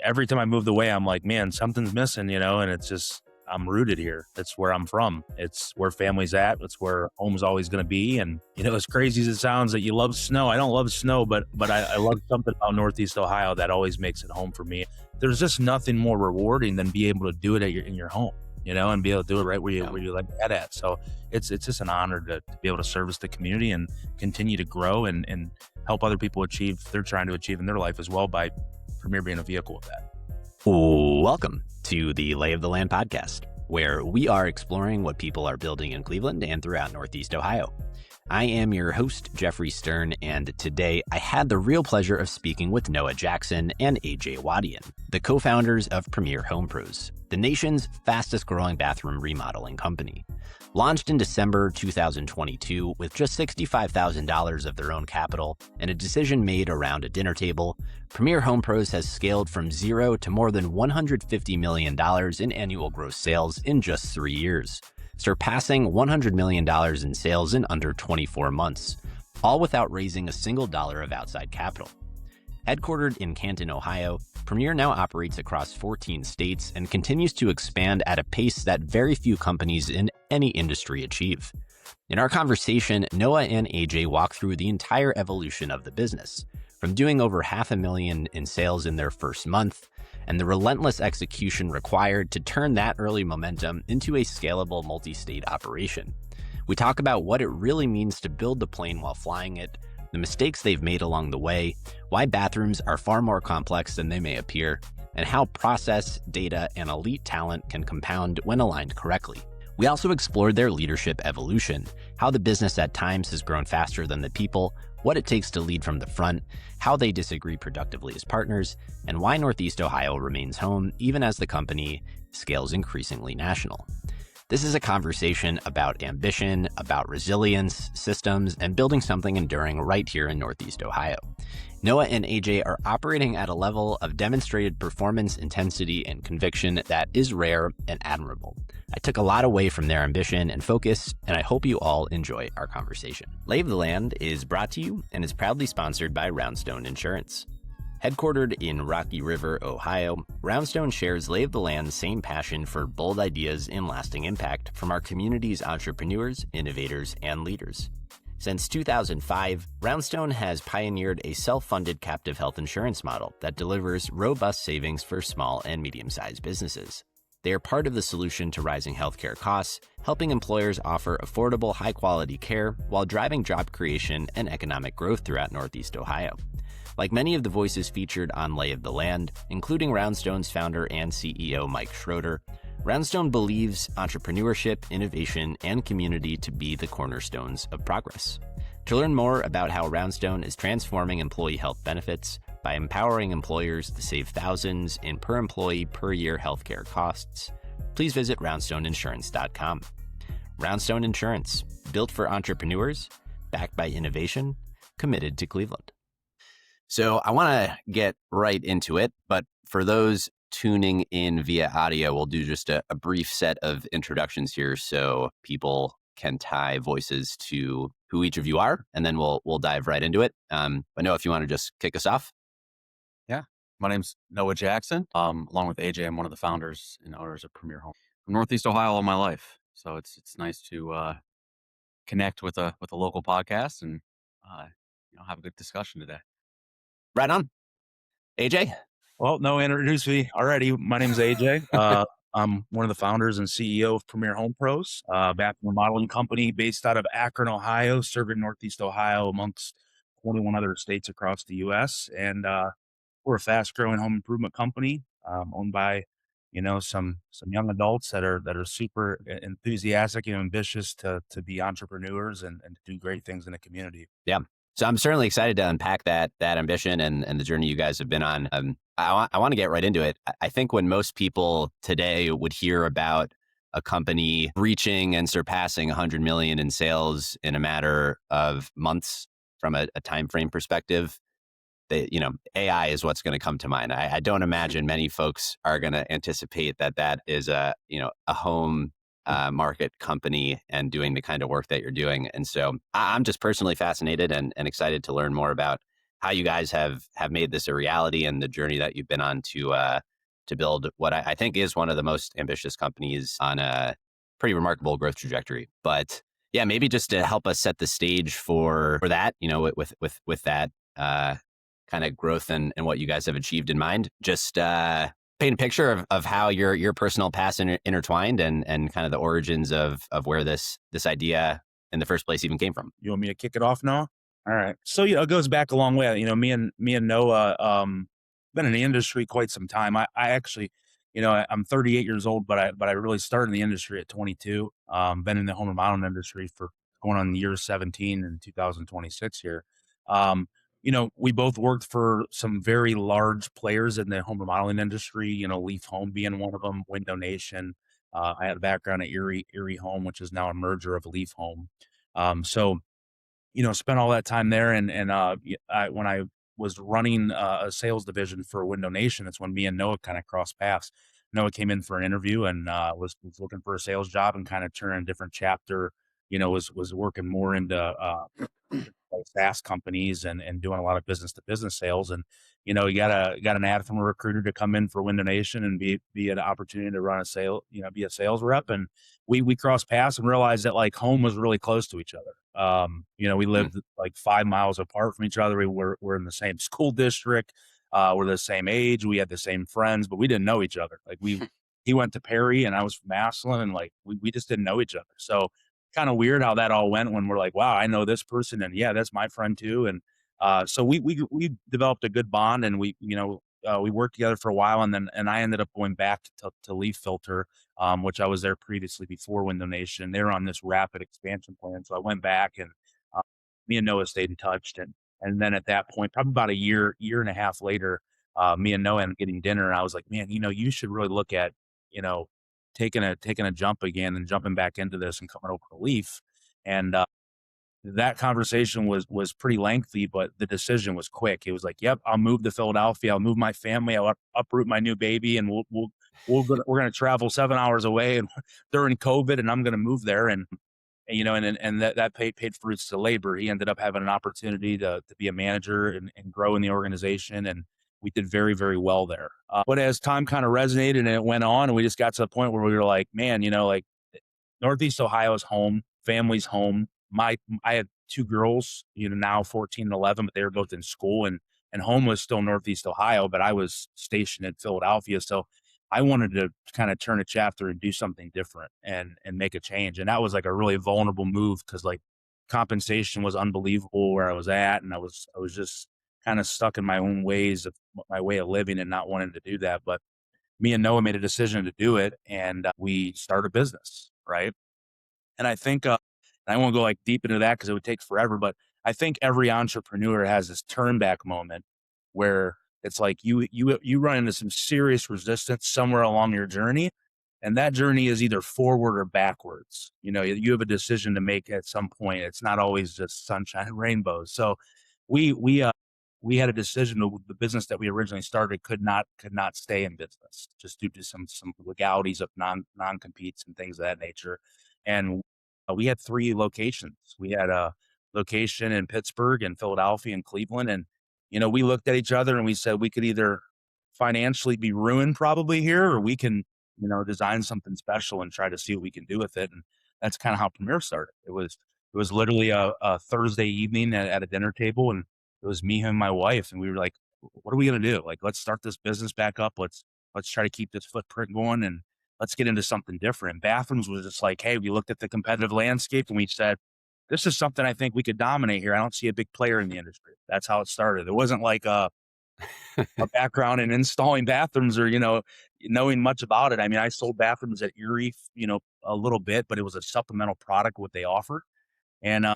every time I moved away, I'm like, man, something's missing, and it's just, I'm rooted here. That's where I'm from. It's where family's at. It's where home's always going to be. And, as crazy as it sounds that you love snow, I don't love snow, but I love something about Northeast Ohio that always makes it home for me. There's just nothing more rewarding than be able to do it in your home, and be able to do it right where you like that at. So it's just an honor to be able to service the community and continue to grow and help other people achieve they're trying to achieve in their life as well by Premier being a vehicle of that. Welcome to the Lay of the Land podcast, where we are exploring what people are building in Cleveland and throughout Northeast Ohio. I am your host, Jeffrey Stern, and today I had the real pleasure of speaking with Noah Jackson and AJ Wadian, the co-founders of Premier Home Pros, the nation's fastest growing bathroom remodeling company. Launched in December 2022 with just $65,000 of their own capital and a decision made around a dinner table, Premier Home Pros has scaled from zero to more than $150 million in annual gross sales in just 3 years, surpassing $100 million in sales in under 24 months, all without raising a single dollar of outside capital. Headquartered in Canton, Ohio, Premier now operates across 14 states and continues to expand at a pace that very few companies in any industry achieve. In our conversation, Noah and AJ walk through the entire evolution of the business, from doing over $500,000 in sales in their first month, and the relentless execution required to turn that early momentum into a scalable multi-state operation. We talk about what it really means to build the plane while flying it, the mistakes they've made along the way, why bathrooms are far more complex than they may appear, and how process, data, and elite talent can compound when aligned correctly. We also explored their leadership evolution, how the business at times has grown faster than the people, what it takes to lead from the front, how they disagree productively as partners, and why Northeast Ohio remains home even as the company scales increasingly national. This is a conversation about ambition, about resilience, systems, and building something enduring right here in Northeast Ohio. Noah and AJ are operating at a level of demonstrated performance, intensity, and conviction that is rare and admirable. I took a lot away from their ambition and focus, and I hope you all enjoy our conversation. Lay of the Land is brought to you and is proudly sponsored by Roundstone Insurance. Headquartered in Rocky River, Ohio, Roundstone shares Lay of the Land's same passion for bold ideas and lasting impact from our community's entrepreneurs, innovators, and leaders. Since 2005, Roundstone has pioneered a self-funded captive health insurance model that delivers robust savings for small and medium-sized businesses. They are part of the solution to rising healthcare costs, helping employers offer affordable, high-quality care while driving job creation and economic growth throughout Northeast Ohio. Like many of the voices featured on Lay of the Land, including Roundstone's founder and CEO Mike Schroeder, Roundstone believes entrepreneurship, innovation, and community to be the cornerstones of progress. To learn more about how Roundstone is transforming employee health benefits by empowering employers to save thousands in per employee per year healthcare costs, please visit roundstoneinsurance.com. Roundstone Insurance, built for entrepreneurs, backed by innovation, committed to Cleveland. So I want to get right into it, but for those tuning in via audio, we'll do just a brief set of introductions here so people can tie voices to who each of you are, and then we'll dive right into it. But Noah, if you want to just kick us off. Yeah, my name's Noah Jackson. Along with AJ, I'm one of the founders and owners of Premier Home. I'm Northeast Ohio all my life, so it's nice to connect with a local podcast and have a good discussion today. Right on. AJ? Well, Noah introduced me already. My name's AJ. I'm one of the founders and CEO of Premier Home Pros, bathroom remodeling company based out of Akron, Ohio, serving Northeast Ohio amongst 21 other states across the U.S. And we're a fast-growing home improvement company owned by, some young adults that are super enthusiastic and ambitious to be entrepreneurs and to do great things in the community. Yeah. So I'm certainly excited to unpack that ambition and the journey you guys have been on. I want to get right into it. I think when most people today would hear about a company reaching and surpassing 100 million in sales in a matter of months from a time frame perspective, AI is what's going to come to mind. I don't imagine many folks are going to anticipate that is a home market company and doing the kind of work that you're doing. And so I'm just personally fascinated and excited to learn more about how you guys have made this a reality and the journey that you've been on to build what I think is one of the most ambitious companies on a pretty remarkable growth trajectory. But yeah, maybe just to help us set the stage for that, with that kind of growth and what you guys have achieved in mind, just paint a picture of how your personal past intertwined and kind of the origins of where this idea in the first place even came from. You want me to kick it off now? All right. So, it goes back a long way. Me and Noah, been in the industry quite some time. I actually, I'm 38 years old, but I really started in the industry at 22. Been in the home remodeling industry for going on year 17 in 2026 here. We both worked for some very large players in the home remodeling industry, Leaf Home being one of them, Window Nation. I had a background at Erie Home, which is now a merger of Leaf Home. So, spent all that time there. When I was running a sales division for Window Nation, that's when me and Noah kind of crossed paths. Noah came in for an interview and was looking for a sales job and kind of turning a different chapter. Was working more into like SaaS companies and doing a lot of business to business sales. And you got an ad from a recruiter to come in for Window Nation and be an opportunity to run a sale, be a sales rep. And we crossed paths and realized that like home was really close to each other. We lived like 5 miles apart from each other. We're in the same school district. We're the same age. We had the same friends, but we didn't know each other. Like he went to Perry and I was from Massillon, and like we just didn't know each other. So kind of weird how that all went when we're like, wow, I know this person, and yeah, that's my friend too. And so we developed a good bond, and we worked together for a while, and I ended up going back to Leaf Filter, which I was there previously before Window Nation. They were on this rapid expansion plan, so I went back, and uh, me and Noah stayed in touch, and then at that point, probably about a year and a half later, me and Noah ended up getting dinner, and I was like, man, you should really look at you know taking a jump again and jumping back into this and coming over to Leaf. And that conversation was pretty lengthy, but the decision was quick. It was like, yep, I'll move to Philadelphia. I'll move my family. I'll uproot my new baby, and we're gonna travel 7 hours away and during COVID, and I'm gonna move there. And that paid fruits to labor. He ended up having an opportunity to be a manager and grow in the organization, and we did very, very well there. But as time kind of resonated and it went on, and we just got to the point where we were like, man, like Northeast Ohio is home, family's home. I had two girls, now 14 and 11, but they were both in school, and home was still Northeast Ohio, but I was stationed in Philadelphia. So I wanted to kind of turn a chapter and do something different and make a change. And that was like a really vulnerable move because like compensation was unbelievable where I was at, and I was just kind of stuck in my own ways of my way of living and not wanting to do that. But me and Noah made a decision to do it, and we started a business, right? And I think I won't go like deep into that because it would take forever, but I think every entrepreneur has this turn back moment where it's like you run into some serious resistance somewhere along your journey, and that journey is either forward or backwards. You have a decision to make at some point. It's not always just sunshine and rainbows. So we had a decision. The business that we originally started could not stay in business just due to some legalities of non competes and things of that nature. And we had 3 locations. We had a location in Pittsburgh and Philadelphia and Cleveland. And, we looked at each other and we said we could either financially be ruined probably here, or we can, design something special and try to see what we can do with it. And that's kind of how Premier started. It was literally a Thursday evening at a dinner table, and it was me and my wife, and we were like, what are we going to do? Like, let's start this business back up. Let's try to keep this footprint going, and let's get into something different. Bathrooms was just like, hey, we looked at the competitive landscape and we said, this is something I think we could dominate here. I don't see a big player in the industry. That's how it started. It wasn't like a background in installing bathrooms or, knowing much about it. I mean, I sold bathrooms at Erie, a little bit, but it was a supplemental product, what they offered. And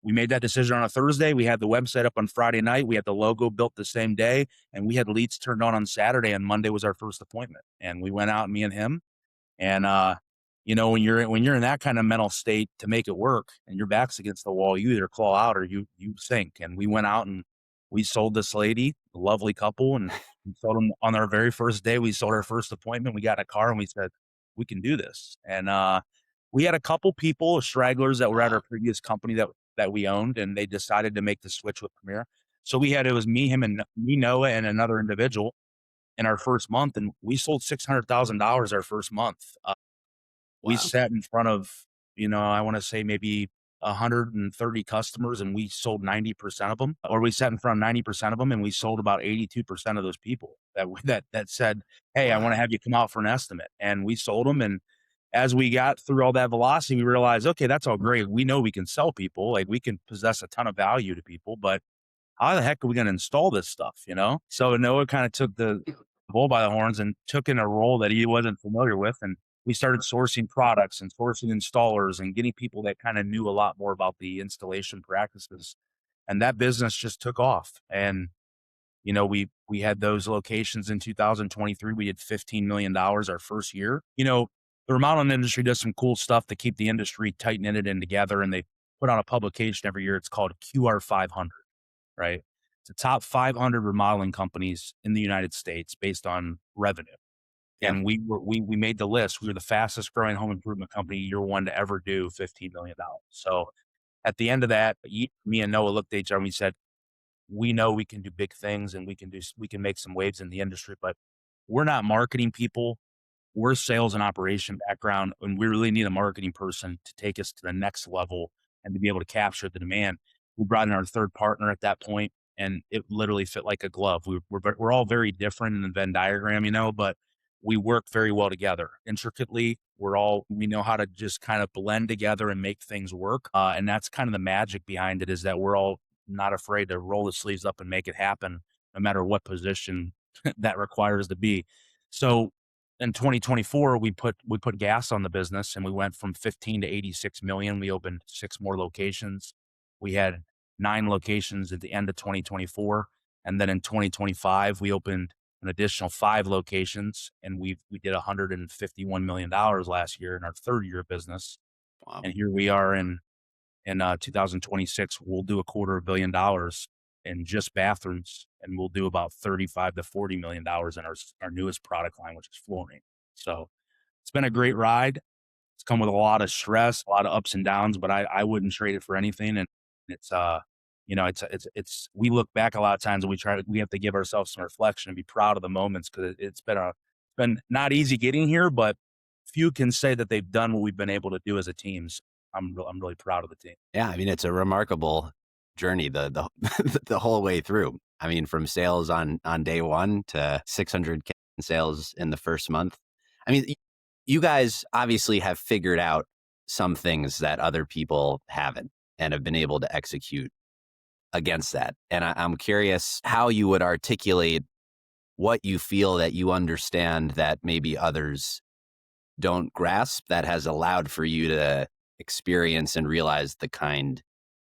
we made that decision on a Thursday. We had the website up on Friday night. We had the logo built the same day, and we had leads turned on Saturday, and Monday was our first appointment. And we went out, me and him. And when you're in that kind of mental state to make it work, and your back's against the wall, you either claw out or you sink. And we went out and we sold this lady, a lovely couple, and we sold them on our very first day. We sold our first appointment. We got in a car and we said, we can do this. And we had a couple people, stragglers that were at our previous company that we owned, and they decided to make the switch with Premier. So it was me, him, and me, Noah, and another individual in our first month, and we sold $600,000 our first month. We Wow. sat in front of, I want to say maybe 130 customers, and we sold 90% of them, or we sat in front of 90% of them, and we sold about 82% of those people that said, "Hey, I want to Wow. have you come out for an estimate." And we sold them. And as we got through all that velocity, we realized, okay, that's all great. We know we can sell people, like we can possess a ton of value to people, but how the heck are we going to install this stuff? So Noah kind of took the bull by the horns and took in a role that he wasn't familiar with. And we started sourcing products and sourcing installers and getting people that kind of knew a lot more about the installation practices. And that business just took off. And, we had those locations in 2023. We did $15 million our first year. The remodeling industry does some cool stuff to keep the industry tight knitted and together. And they put out a publication every year. It's called QR 500, right? It's the top 500 remodeling companies in the United States based on revenue. Yeah. And we made the list. We were the fastest growing home improvement company year one to ever do $15 million. So at the end of that, me and Noah looked at each other and we said, we know we can do big things and we can make some waves in the industry, but we're not marketing people. We're sales and operation background, and we really need a marketing person to take us to the next level and to be able to capture the demand. We brought in our third partner at that point, and it literally fit like a glove. We're all very different in the Venn diagram, but we work very well together intricately. We know how to just kind of blend together and make things work. And that's kind of the magic behind it, is that we're all not afraid to roll the sleeves up and make it happen, no matter what position that requires to be. So in 2024, we put gas on the business, and we went from 15 to 86 million. We opened 6 more locations. We had 9 locations at the end of 2024, and then in 2025 we opened an additional 5 locations, and we did $151 million last year in our third year of business. Wow. And here we are in 2026. We'll do $250 million in just bathrooms, and we'll do about 35 to 40 million dollars in our newest product line, which is flooring. So it's been a great ride. It's come with a lot of stress, a lot of ups and downs, but I wouldn't trade it for anything. And it's it's we look back a lot of times, and we have to give ourselves some reflection and be proud of the moments, because it's been not easy getting here, but few can say that they've done what we've been able to do as a team. So I'm really proud of the team. Yeah, I mean, it's a remarkable journey the the whole way through. I mean, from sales on day one to 600K in sales in the first month. I mean, you guys obviously have figured out some things that other people haven't and have been able to execute against that. And I'm curious how you would articulate what you feel that you understand that maybe others don't grasp, that has allowed for you to experience and realize the kind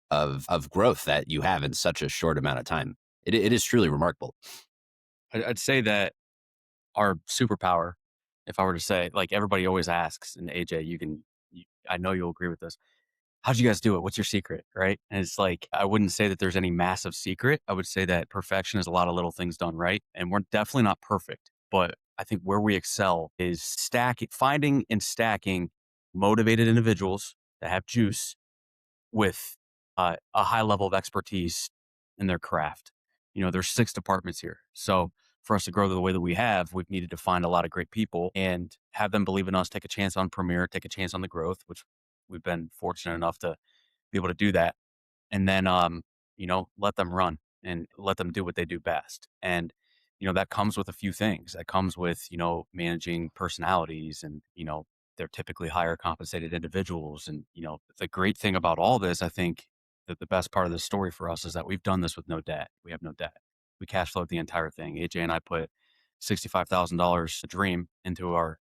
of growth that you have in such a short amount of time. It is truly remarkable. I'd say that our superpower, if I were to say, like everybody always asks, and AJ, I know you'll agree with this. How'd you guys do it? What's your secret? Right. And it's like, I wouldn't say that there's any massive secret. I would say that perfection is a lot of little things done right. And we're definitely not perfect, but I think where we excel is finding and stacking motivated individuals that have juice with a high level of expertise in their craft. There's 6 departments here. So for us to grow the way that we have, we've needed to find a lot of great people and have them believe in us, take a chance on Premier, take a chance on the growth, which we've been fortunate enough to be able to do that. And then, let them run and let them do what they do best. And, that comes with a few things. That comes with, managing personalities, and, they're typically higher compensated individuals. And, the great thing about all this, I think that the best part of the story for us is that we've done this with no debt. We have no debt. We cash flowed the entire thing. AJ and I put $65,000 a dream into our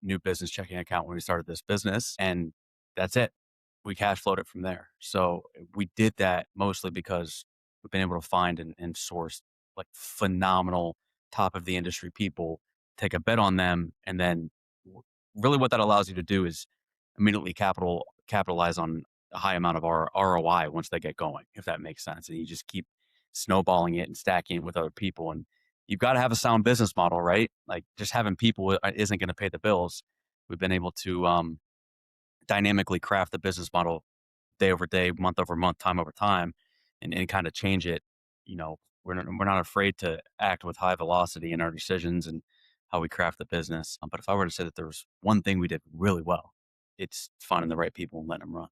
new business checking account when we started this business, and that's it. We cash flowed it from there. So we did that mostly because we've been able to find and source like phenomenal top of the industry people, take a bet on them, and then really what that allows you to do is immediately capitalize on a high amount of our ROI once they get going, if that makes sense. And you just keep snowballing it and stacking it with other people. And you've got to have a sound business model, right? Like just having people isn't going to pay the bills. We've been able to dynamically craft the business model day over day, month over month, time over time, and kind of change it we're not afraid to act with high velocity in our decisions and how we craft the business. But if I were to say that there was one thing we did really well, it's finding the right people and letting them run.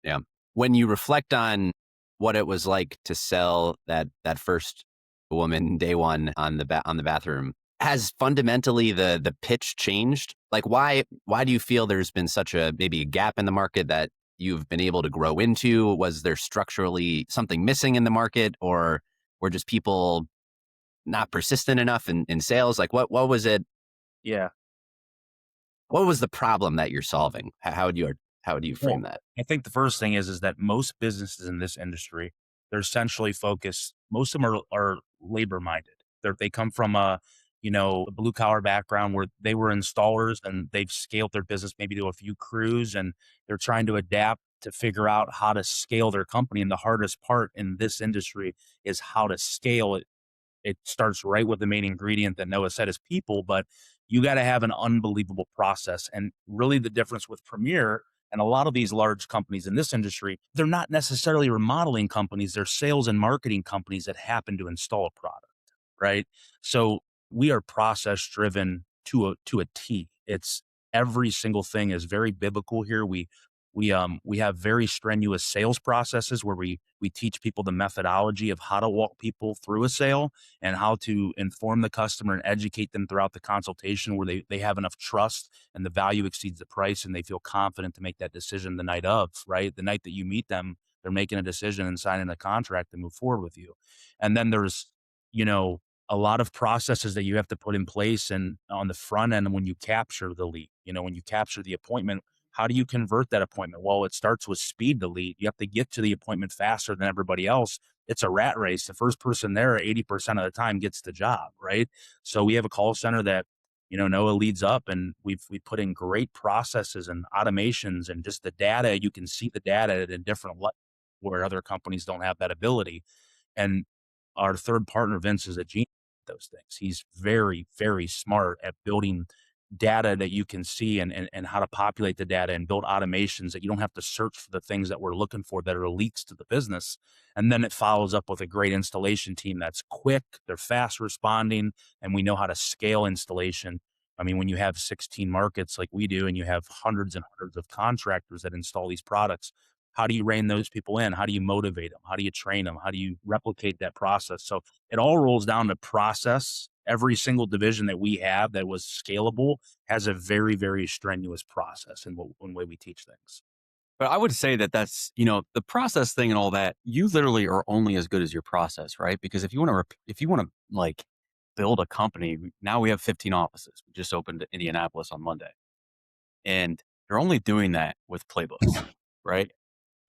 Yeah. When you reflect on what it was like to sell that first woman day one on the bathroom, has fundamentally the pitch changed? Like why do you feel there's been such a maybe a gap in the market that you've been able to grow into? Was there structurally something missing in the market, or were just people not persistent enough in sales? Like what was it? Yeah. What was the problem that you're solving? How do you frame that? I think the first thing is that most businesses in this industry, they're essentially focused. Most of them are labor minded. They come from a blue collar background where they were installers and they've scaled their business maybe to a few crews, and they're trying to adapt to figure out how to scale their company. And the hardest part in this industry is how to scale it. It starts right with the main ingredient that Noah said is people, but you got to have an unbelievable process. And really the difference with Premier and a lot of these large companies in this industry, they're not necessarily remodeling companies. They're sales and marketing companies that happen to install a product, right? So we are process driven to a T. It's every single thing is very biblical here. We have very strenuous sales processes where we teach people the methodology of how to walk people through a sale and how to inform the customer and educate them throughout the consultation where they have enough trust and the value exceeds the price and they feel confident to make that decision the night of, right? The night that you meet them, they're making a decision and signing a contract to move forward with you. And then there's, a lot of processes that you have to put in place and on the front end when you capture the lead, when you capture the appointment. How do you convert that appointment? Well, it starts with speed to lead. You have to get to the appointment faster than everybody else. It's a rat race. The first person there 80% of the time gets the job, right? So we have a call center that, Noah leads up, and we put in great processes and automations and just the data. You can see the data at a different level where other companies don't have that ability. And our third partner, Vince, is a genius at those things. He's very, very smart at building data that you can see and how to populate the data and build automations that you don't have to search for the things that we're looking for that are leaks to the business. And then it follows up with a great installation team that's quick, they're fast responding, and we know how to scale installation. I mean, when you have 16 markets like we do and you have hundreds and hundreds of contractors that install these products, how do you rein those people in? How do you motivate them? How do you train them? How do you replicate that process? So it all rolls down to process. Every single division that we have that was scalable has a very, very strenuous process in one way we teach things. But I would say that that's, the process thing and all that, you literally are only as good as your process, right? Because if you want to like build a company, now we have 15 offices. We just opened Indianapolis on Monday. And they're only doing that with playbooks, right?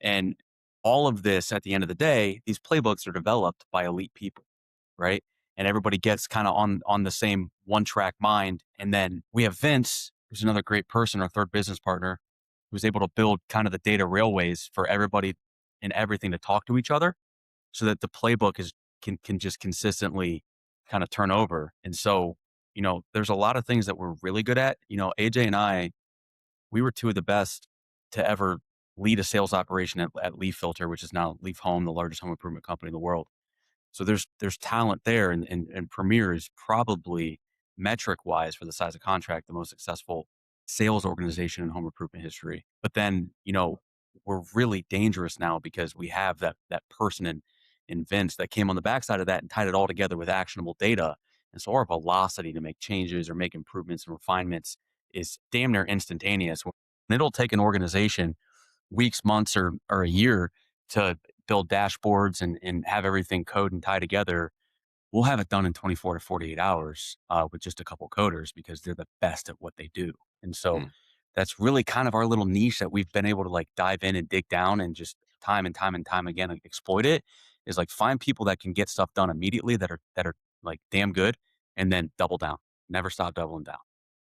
And all of this at the end of the day, these playbooks are developed by elite people, right? And everybody gets kind of on the same one track mind. And then we have Vince, who's another great person, our third business partner, who's able to build kind of the data railways for everybody and everything to talk to each other so that the playbook can just consistently kind of turn over. And so, there's a lot of things that we're really good at. AJ and I, we were two of the best to ever lead a sales operation at Leaf Filter, which is now Leaf Home, the largest home improvement company in the world. So there's talent there, and Premier is probably metric wise for the size of contract, the most successful sales organization in home improvement history. But then, we're really dangerous now because we have that person in Vince that came on the backside of that and tied it all together with actionable data. And so our velocity to make changes or make improvements and refinements is damn near instantaneous. And it'll take an organization weeks, months, or a year to build dashboards and have everything code and tie together. We'll have it done in 24 to 48 hours with just a couple coders because they're the best at what they do. And so that's really kind of our little niche that we've been able to like dive in and dig down and just time and time again exploit it, is like find people that can get stuff done immediately that are like damn good, and then double down. Never stop doubling down.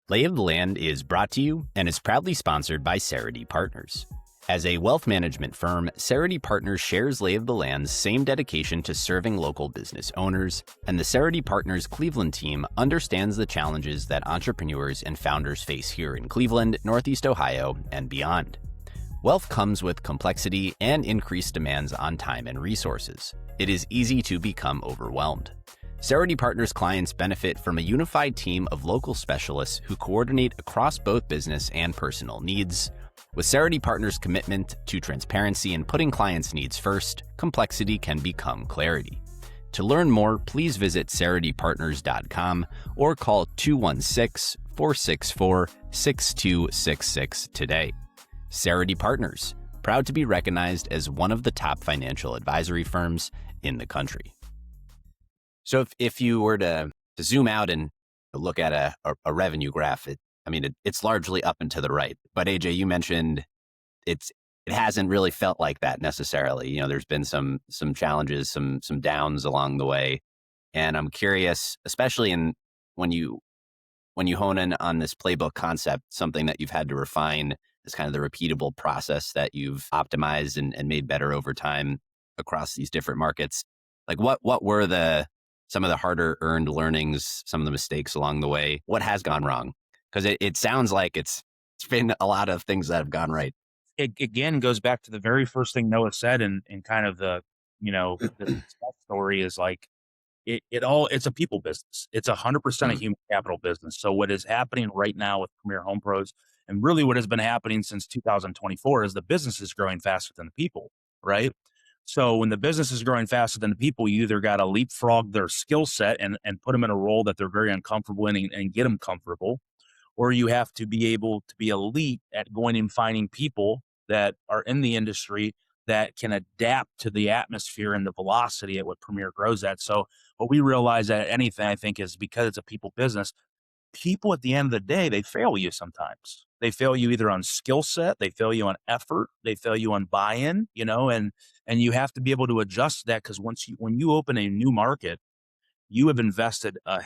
Lay of the Land is brought to you and is proudly sponsored by Cerity Partners. As a wealth management firm, Cerity Partners shares Lay of the Land's same dedication to serving local business owners, and the Cerity Partners Cleveland team understands the challenges that entrepreneurs and founders face here in Cleveland, Northeast Ohio, and beyond. Wealth comes with complexity and increased demands on time and resources. It is easy to become overwhelmed. Cerity Partners clients benefit from a unified team of local specialists who coordinate across both business and personal needs. With Cerity Partners' commitment to transparency and putting clients' needs first, complexity can become clarity. To learn more, please visit CerityPartners.com or call 216-464-6266 today. Cerity Partners, proud to be recognized as one of the top financial advisory firms in the country. So if you were to zoom out and look at a revenue graph, it's largely up and to the right. But AJ, you mentioned it hasn't really felt like that necessarily. You know, there's been some challenges, some downs along the way. And I'm curious, especially when you hone in on this playbook concept, something that you've had to refine is kind of the repeatable process that you've optimized and made better over time across these different markets. Like what were some of the harder earned learnings, some of the mistakes along the way? What has gone wrong? Because it sounds like it's been a lot of things that have gone right. It again goes back to the very first thing Noah said, and kind of the success story is like it's a people business. It's 100% a human capital business. So what is happening right now with Premier Home Pros, and really what has been happening since 2024, is the business is growing faster than the people, right? So when the business is growing faster than the people, you either got to leapfrog their skill set and put them in a role that they're very uncomfortable in and get them comfortable, or you have to be able to be elite at going and finding people that are in the industry that can adapt to the atmosphere and the velocity at what Premier grows at. So what we realize at anything, I think, is because it's a people business, people at the end of the day, they fail you sometimes. They fail you either on skill set, they fail you on effort, they fail you on buy-in, and you have to be able to adjust that, because when you open a new market, you have invested a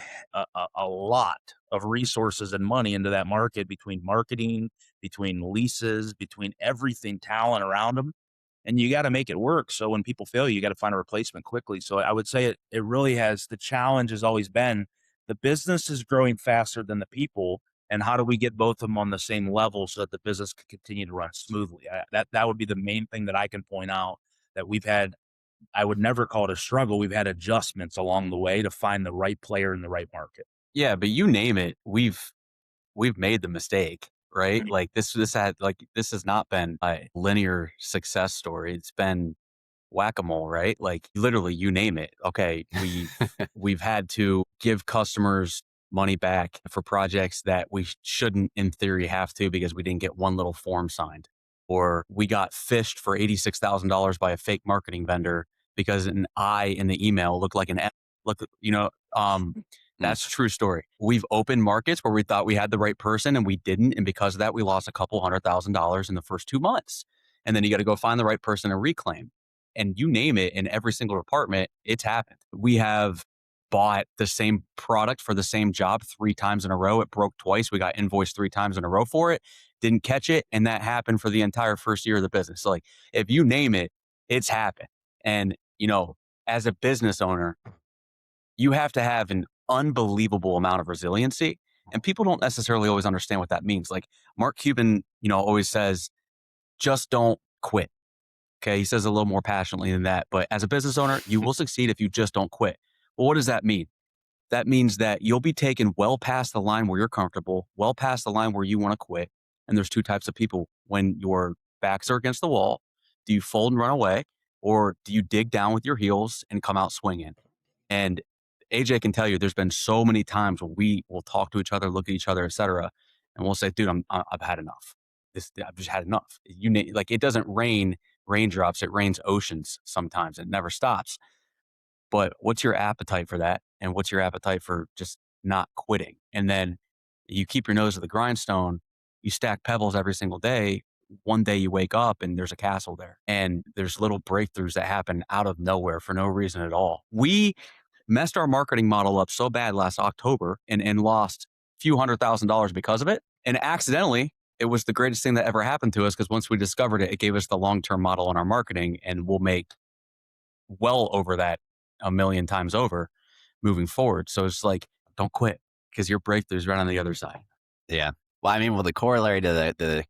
lot of resources and money into that market, between marketing, between leases, between everything, talent around them. And you got to make it work. So when people fail, you got to find a replacement quickly. So I would say it really has, the challenge has always been the business is growing faster than the people. And how do we get both of them on the same level so that the business can continue to run smoothly? That would be the main thing that I can point out that we've had. I would never call it a struggle. We've had adjustments along the way to find the right player in the right market. Yeah, but you name it, we've made the mistake, right? Like this has not been a linear success story. It's been whack-a-mole, right? Like literally, you name it. Okay, we've had to give customers money back for projects that we shouldn't, in theory, have to, because we didn't get one little form signed, or we got fished for $86,000 by a fake marketing vendor because an I in the email looked like an F. That's a true story. We've opened markets where we thought we had the right person and we didn't. And because of that, we lost a couple $100,000 in the first 2 months. And then you got to go find the right person and reclaim. And you name it, in every single department, it's happened. We have bought the same product for the same job 3 times in a row. It broke twice. We got invoiced 3 times in a row for it, didn't catch it. And that happened for the entire first year of the business. So like, if you name it, it's happened. And, as a business owner, you have to have an unbelievable amount of resiliency. And people don't necessarily always understand what that means. Like Mark Cuban, always says, just don't quit. Okay. He says it a little more passionately than that. But as a business owner, you will succeed if you just don't quit. Well, what does that mean? That means that you'll be taken well past the line where you're comfortable, well past the line where you want to quit. And there's 2 types of people. When your backs are against the wall, do you fold and run away, or do you dig down with your heels and come out swinging? And AJ can tell you, there's been so many times where we will talk to each other, look at each other, et cetera, and we'll say, "Dude, I've had enough. I've just had enough." Like, it doesn't rain raindrops; it rains oceans sometimes. It never stops. But what's your appetite for that? And what's your appetite for just not quitting? And then you keep your nose to the grindstone. You stack pebbles every single day. One day you wake up and there's a castle there, and there's little breakthroughs that happen out of nowhere for no reason at all. We messed our marketing model up so bad last October and lost a few $100,000 because of it. And accidentally, it was the greatest thing that ever happened to us, because once we discovered it, it gave us the long-term model on our marketing, and we'll make well over that a million times over moving forward. So it's like, don't quit, because your breakthrough's right on the other side. Yeah. Well, the corollary to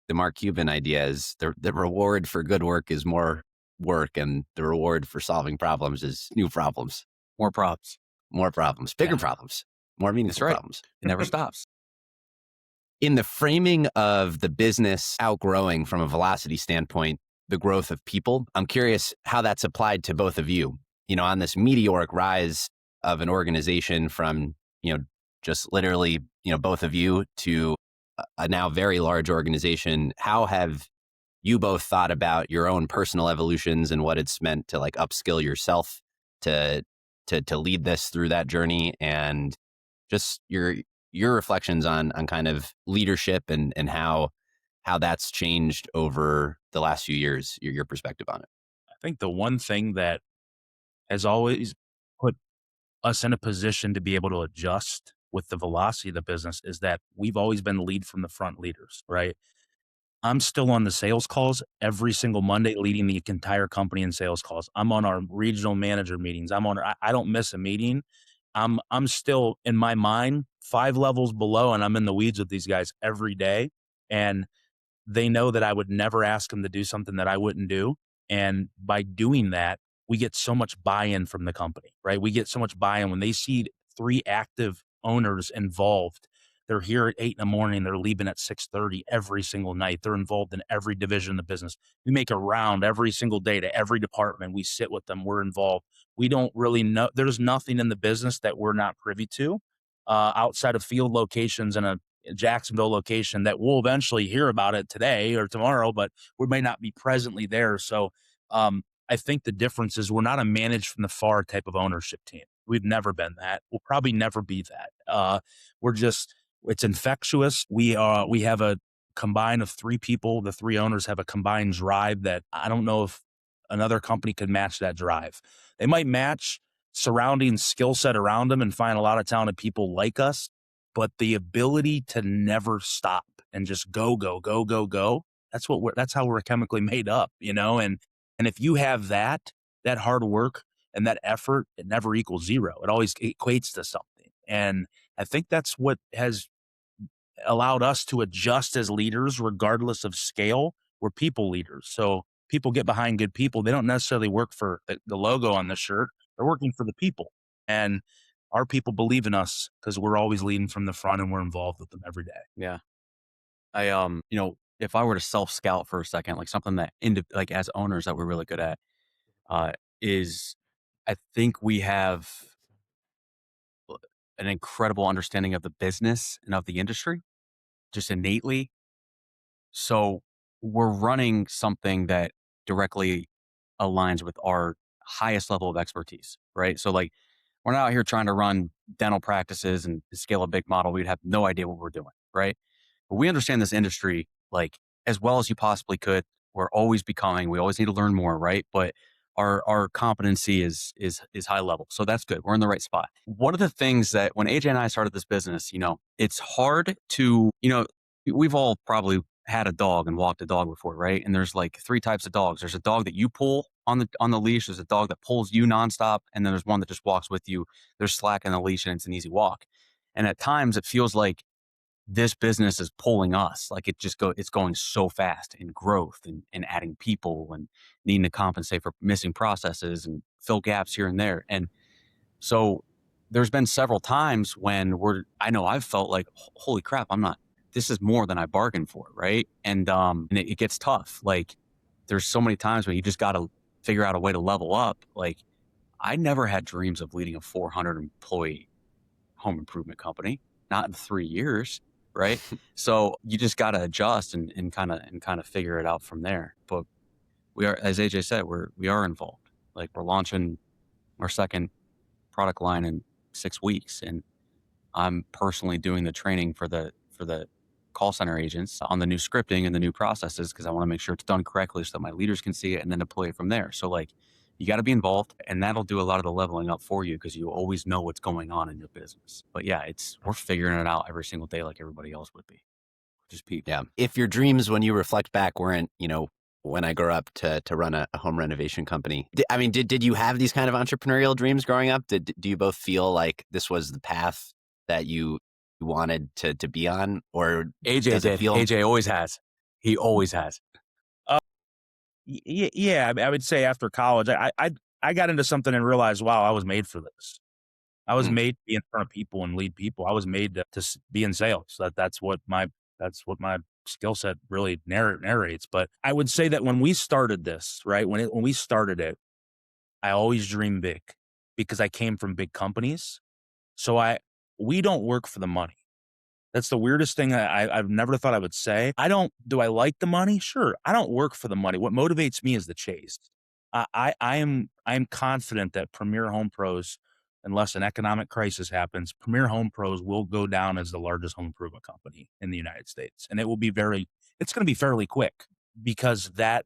the Mark Cuban idea is the reward for good work is more work, and the reward for solving problems is new problems, More props. bigger Yeah. problems, more meaningful right. problems. It never stops. In the framing of the business outgrowing from a velocity standpoint, the growth of people, I'm curious how that's applied to both of you. On this meteoric rise of an organization from, just literally, both of you to a now very large organization. How have you both thought about your own personal evolutions and what it's meant to like upskill yourself to lead this through that journey, and just your reflections on kind of leadership and how that's changed over the last few years, your perspective on it. I think the one thing that has always put us in a position to be able to adjust with the velocity of the business is that we've always been lead from the front leaders, right? I'm still on the sales calls every single Monday, leading the entire company in sales calls. I'm on our regional manager meetings. I don't miss a meeting. I'm still in my mind 5 levels below, and I'm in the weeds with these guys every day. And they know that I would never ask them to do something that I wouldn't do. And by doing that, we get so much buy-in from the company, right? We get so much buy-in when they see 3 active owners involved. They're here at 8 in the morning. They're leaving at 6:30 every single night. They're involved in every division of the business. We make a round every single day to every department. We sit with them. We're involved. We don't really know. There's nothing in the business that we're not privy to outside of field locations and a Jacksonville location that we'll eventually hear about it today or tomorrow, but we may not be presently there. So I think the difference is we're not a managed from the far type of ownership team. We've never been that. We'll probably never be that. We're just, it's infectious. We have a combine of 3 people. The 3 owners have a combined drive that I don't know if another company could match that drive. They might match surrounding skill set around them and find a lot of talented people like us, but the ability to never stop and just go, go, go, go, go. That's how we're chemically made up, and if you have that hard work and that effort, it never equals 0. It always equates to something. And I think that's what has allowed us to adjust as leaders, regardless of scale. We're people leaders. So people get behind good people. They don't necessarily work for the logo on the shirt. They're working for the people. And our people believe in us because we're always leading from the front and we're involved with them every day. Yeah. I if I were to self scout for a second, like something that like as owners that we're really good at, is I think we have an incredible understanding of the business and of the industry, just innately. So we're running something that directly aligns with our highest level of expertise, right? So like we're not out here trying to run dental practices and scale a big model. We'd have no idea what we're doing, right? But we understand this industry like as well as you possibly could. We're always becoming. We always need to learn more, right? But our competency is high level, so that's good. We're in the right spot. One of the things that when AJ and I started this business, it's hard to we've all probably had a dog and walked a dog before, right? And there's like 3 types of dogs. There's a dog that you pull on the leash. There's a dog that pulls you nonstop, and then there's one that just walks with you. There's slack in the leash, and it's an easy walk. And at times, it feels like this business is pulling us. Like it's going so fast in growth and adding people and needing to compensate for missing processes and fill gaps here and there. And so there's been several times when I know I've felt like, holy crap, this is more than I bargained for. Right. And it gets tough. Like there's so many times where you just got to figure out a way to level up. Like I never had dreams of leading a 400 employee home improvement company, not in 3 years. Right. So you just got to adjust and kind of figure it out from there. But we are, as AJ said, we are involved. Like we're launching our second product line in 6 weeks. And I'm personally doing the training for the call center agents on the new scripting and the new processes, because I want to make sure it's done correctly so that my leaders can see it and then deploy it from there. So like you got to be involved, and that'll do a lot of the leveling up for you because you always know what's going on in your business. But yeah, we're figuring it out every single day like everybody else would be. Just people. Yeah. If your dreams, when you reflect back, weren't, when I grew up to run a home renovation company, did you have these kind of entrepreneurial dreams growing up? Do you both feel like this was the path that you wanted to be on, or AJ did? AJ always has. He always has. Yeah, I would say after college, I got into something and realized, wow, I was made for this. I was Mm. made to be in front of people and lead people. I was made to be in sales. That's what my skill set really narrates. But I would say that when we started this, right, when we started it, I always dreamed big because I came from big companies. So we don't work for the money. That's the weirdest thing I've never thought I would say. Do I like the money? Sure. I don't work for the money. What motivates me is the chase. I am confident that Premier Home Pros, unless an economic crisis happens, Premier Home Pros will go down as the largest home improvement company in the United States. And it's going to be fairly quick because that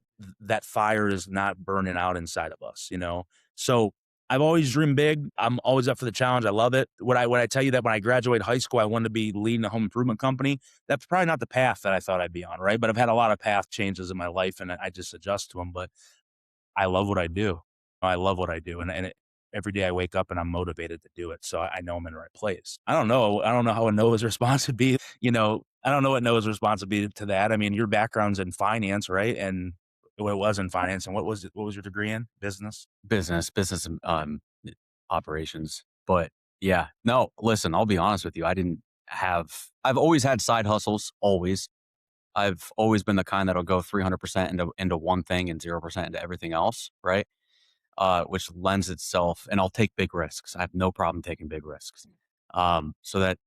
fire is not burning out inside of us, you know? So I've always dreamed big. I'm always up for the challenge. I love it. When I tell you that when I graduated high school, I wanted to be leading a home improvement company, that's probably not the path that I thought I'd be on, right? But I've had a lot of path changes in my life and I just adjust to them. But I love what I do. I love what I do. Every day I wake up and I'm motivated to do it. So I know I'm in the right place. I don't know. I don't know how a Noah's response would be. You know, I don't know what Noah's response would be to that. I mean, your background's in finance, right? And it was in finance. And what was your degree in? Business? Business, operations. But yeah, no, listen, I'll be honest with you. I've always had side hustles, always. I've always been the kind that'll go 300% into one thing and 0% into everything else, right? Which lends itself, and I'll take big risks. I have no problem taking big risks. So that,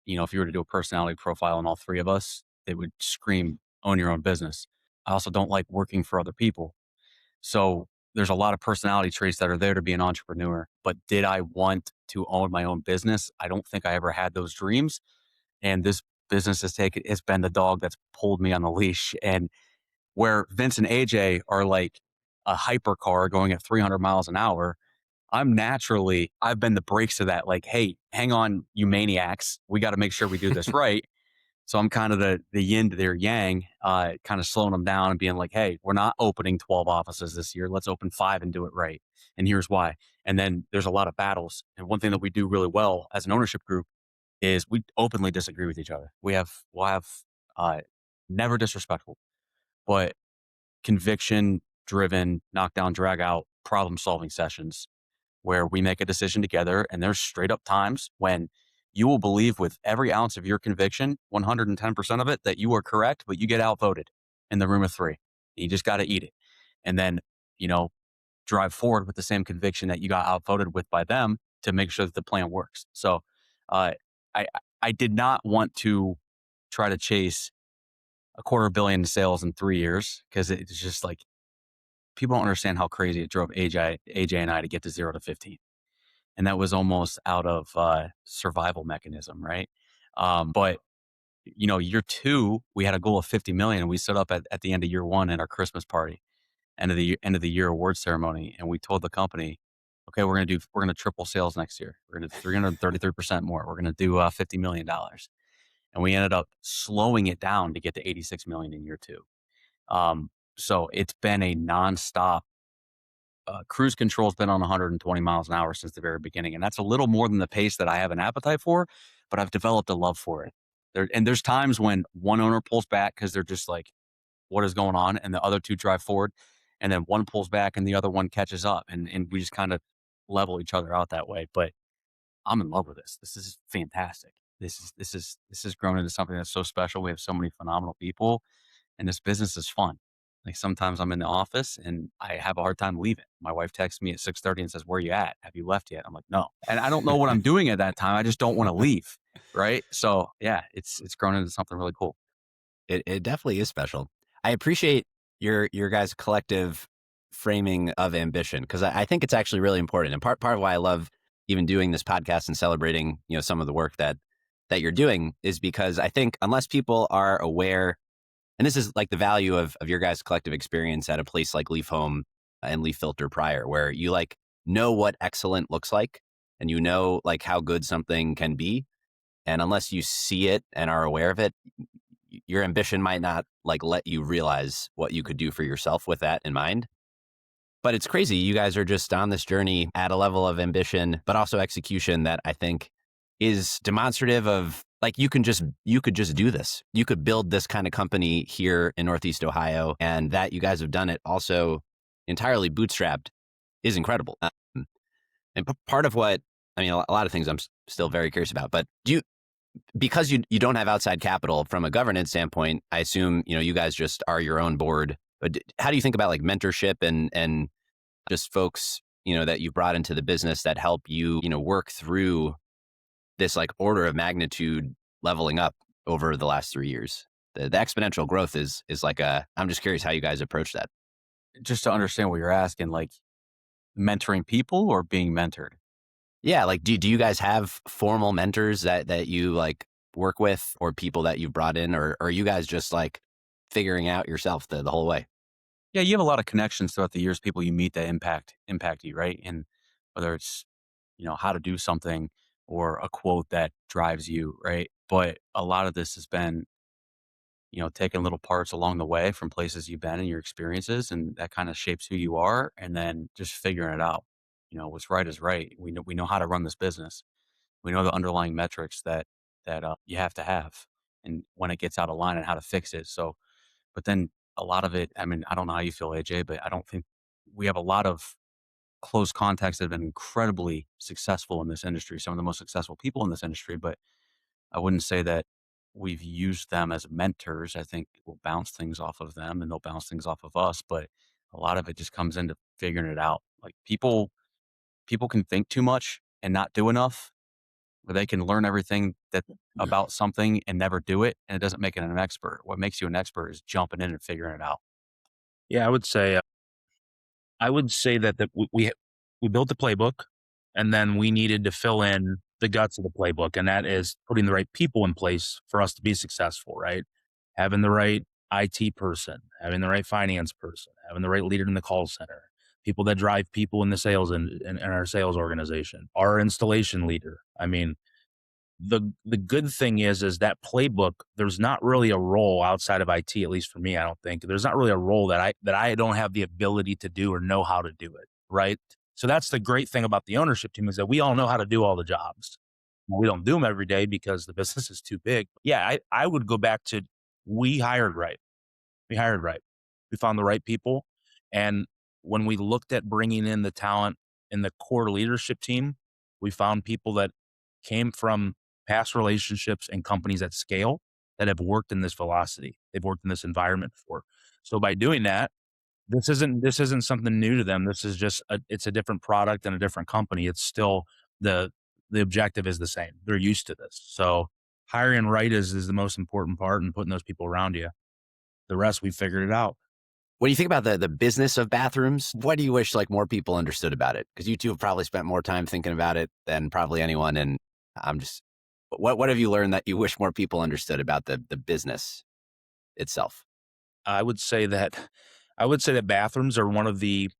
if you were to do a personality profile on all three of us, it would scream own your own business. I also don't like working for other people. So there's a lot of personality traits that are there to be an entrepreneur. But did I want to own my own business? I don't think I ever had those dreams. And this business it's been the dog that's pulled me on the leash. And where Vince and AJ are like a hypercar going at 300 miles an hour, I've been the brakes to that. Like, hey, hang on, you maniacs. We got to make sure we do this right. So I'm kind of the yin to their yang, kind of slowing them down and being like, hey, we're not opening 12 offices this year. Let's open 5 and do it right. And here's why. And then there's a lot of battles. And one thing that we do really well as an ownership group is we openly disagree with each other. We'll have never disrespectful, but conviction driven, knockdown, drag out, problem solving sessions where we make a decision together. And there's straight up times when you will believe with every ounce of your conviction, 110% of it, that you are correct, but you get outvoted in the room of 3. You just got to eat it. And then, drive forward with the same conviction that you got outvoted with by them to make sure that the plan works. So I did not want to try to chase $250 million in sales in 3 years because it's just like, people don't understand how crazy it drove AJ and I to get to 0 to 15. And that was almost out of survival mechanism, right? But year 2, we had a goal of 50 million, and we set up at the end of year 1 at our Christmas party, end of the year award ceremony, and we told the company, okay, we're gonna triple sales next year. We're gonna do 333% more. We're gonna do $50 million, and we ended up slowing it down to get to 86 million in year 2. So it's been a nonstop. Cruise control has been on 120 miles an hour since the very beginning. And that's a little more than the pace that I have an appetite for, but I've developed a love for it. There's times when one owner pulls back because they're just like, what is going on? And the other 2 drive forward. And then one pulls back and the other one catches up. And we just kind of level each other out that way. But I'm in love with this. This is fantastic. This has grown into something that's so special. We have so many phenomenal people, and this business is fun. Like, sometimes I'm in the office and I have a hard time leaving. My wife texts me at 6:30 and says, "Where you at? Have you left yet?" I'm like, "No." And I don't know what I'm doing at that time. I just don't want to leave. Right. So yeah, it's grown into something really cool. It definitely is special. I appreciate your guys' collective framing of ambition, because I think it's actually really important. And part of why I love even doing this podcast and celebrating, some of the work that you're doing is because I think unless people are aware, and this is like the value of your guys' collective experience at a place like Leaf Home and Leaf Filter prior, where you like know what excellent looks like and like how good something can be. And unless you see it and are aware of it, your ambition might not like let you realize what you could do for yourself with that in mind. But it's crazy. You guys are just on this journey at a level of ambition, but also execution that I think is demonstrative of like you could just do this. You could build this kind of company here in Northeast Ohio, and that you guys have done it also entirely bootstrapped is incredible. And part of what I mean, a lot of things I'm still very curious about. But because you don't have outside capital from a governance standpoint, I assume you guys just are your own board. But how do you think about like mentorship and just folks that you brought into the business that help you work through this like order of magnitude leveling up over the last 3 years? The exponential growth is like I'm just curious how you guys approach that. Just to understand what you're asking, like mentoring people or being mentored? Yeah, like do you guys have formal mentors that you like work with, or people that you've brought in, or are you guys just like figuring out yourself the whole way? Yeah, you have a lot of connections throughout the years, people you meet that impact you, right? And whether it's, how to do something or a quote that drives you, right? But a lot of this has been, taking little parts along the way from places you've been and your experiences, and that kind of shapes who you are, and then just figuring it out. What's right is right. We know how to run this business. We know the underlying metrics that you have to have, and when it gets out of line and how to fix it. So, but then a lot of it, I mean, I don't know how you feel, AJ, but I don't think we have a lot of close contacts that have been incredibly successful in this industry, some of the most successful people in this industry, but I wouldn't say that we've used them as mentors. I think we'll bounce things off of them and they'll bounce things off of us, but a lot of it just comes into figuring it out. Like people can think too much and not do enough, where they can learn everything that about something and never do it, and it doesn't make it an expert. What makes you an expert is jumping in and figuring it out. Yeah, I would say that we built the playbook, and then we needed to fill in the guts of the playbook, and that is putting the right people in place for us to be successful, right? Having the right IT person, having the right finance person, having the right leader in the call center, people that drive people in the sales and in our sales organization, our installation leader. I mean, the good thing is that playbook, there's not really a role outside of IT, at least for me, I don't think. There's not really a role that I don't have the ability to do or know how to do it, right? So that's the great thing about the ownership team, is that we all know how to do all the jobs. We don't do them every day because the business is too big. Yeah, I would go back to, we hired right. We hired right. We found the right people. And when we looked at bringing in the talent in the core leadership team, we found people that came from past relationships and companies at scale that have worked in this velocity. They've worked in this environment before. So by doing that, this isn't something new to them. This is just it's a different product and a different company. It's still the the objective is the same. They're used to this. So hiring right is the most important part, and putting those people around you. The rest, we figured it out. When you think about the business of bathrooms, what do you wish like more people understood about it? Because you two have probably spent more time thinking about it than probably anyone. And I'm just, what have you learned that you wish more people understood about the business itself? I would say that I would say that bathrooms are one of the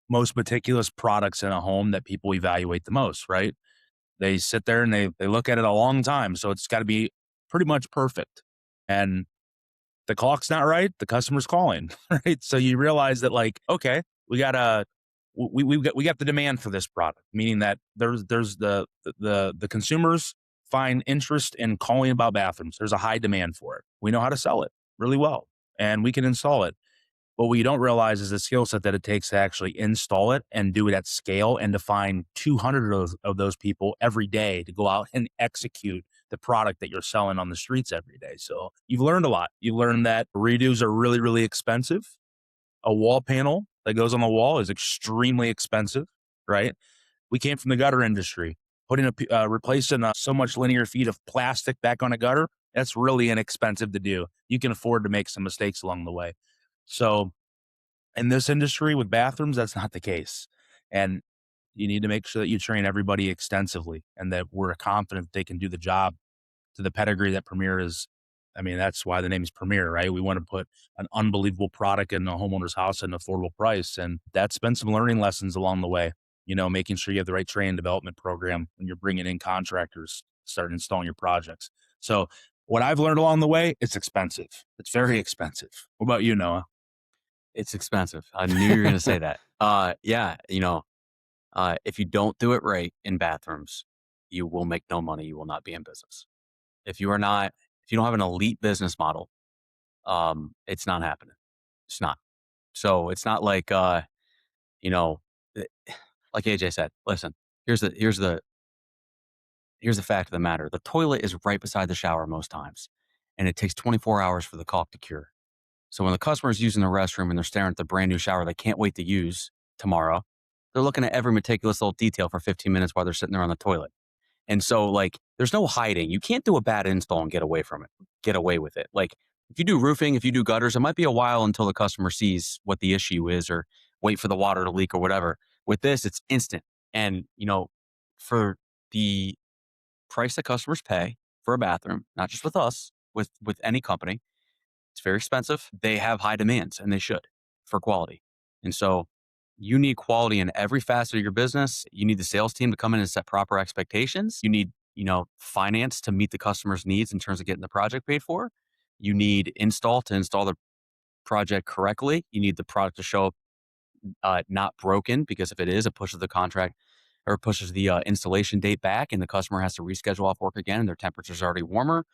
most meticulous products in a home that people evaluate the most, right? They sit there and they look at it a long time. So it's got to be pretty much perfect. And the clock's not right, the customer's calling, right? So you realize that, like, okay, we got a we got the demand for this product, meaning that there's the consumers find interest in calling about bathrooms. There's a high demand for it. We know how to sell it really well, and we can install it. But what you don't realize is the skill set that it takes to actually install it and do it at scale, and to find 200 of those people every day to go out and execute the product that you're selling on the streets every day. So you've learned a lot. You learned that redos are really, really expensive. A wall panel that goes on the wall is extremely expensive, right? We came from the gutter industry. Replacing so much linear feet of plastic back on a gutter, that's really inexpensive to do. You can afford to make some mistakes along the way. So in this industry with bathrooms, that's not the case. And you need to make sure that you train everybody extensively, and that we're confident they can do the job to the pedigree that Premier is. I mean, that's why the name is Premier, right? We want to put an unbelievable product in a homeowner's house at an affordable price. And that's been some learning lessons along the way, making sure you have the right training and development program when you're bringing in contractors, start installing your projects. So what I've learned along the way, it's expensive. It's very expensive. What about you, Noah? It's expensive. I knew you were going to say that. Yeah, if you don't do it right in bathrooms, you will make no money. You will not be in business. If you are not, if you don't have an elite business model, it's not happening. It's not. So it's not like, you know, eh, like AJ said, listen, here's the, here's the, here's the fact of the matter. The toilet is right beside the shower most times, and it takes 24 hours for the caulk to cure. So when the customer is using the restroom and they're staring at the brand new shower they can't wait to use tomorrow, they're looking at every meticulous little detail for 15 minutes while they're sitting there on the toilet. And so, like, there's no hiding. You can't do a bad install and get away from it, get away with it. Like, if you do roofing, if you do gutters, it might be a while until the customer sees what the issue is or wait for the water to leak or whatever. With this, it's instant. And, for the price that customers pay for a bathroom, not just with us, with any company, it's very expensive. They have high demands and they should for quality. And so you need quality in every facet of your business. You need the sales team to come in and set proper expectations. You need, finance to meet the customer's needs in terms of getting the project paid for. You need install to install the project correctly. You need the product to show up not broken, because if it is, it pushes the contract or pushes the installation date back and the customer has to reschedule off work again and their temperature's already warmer.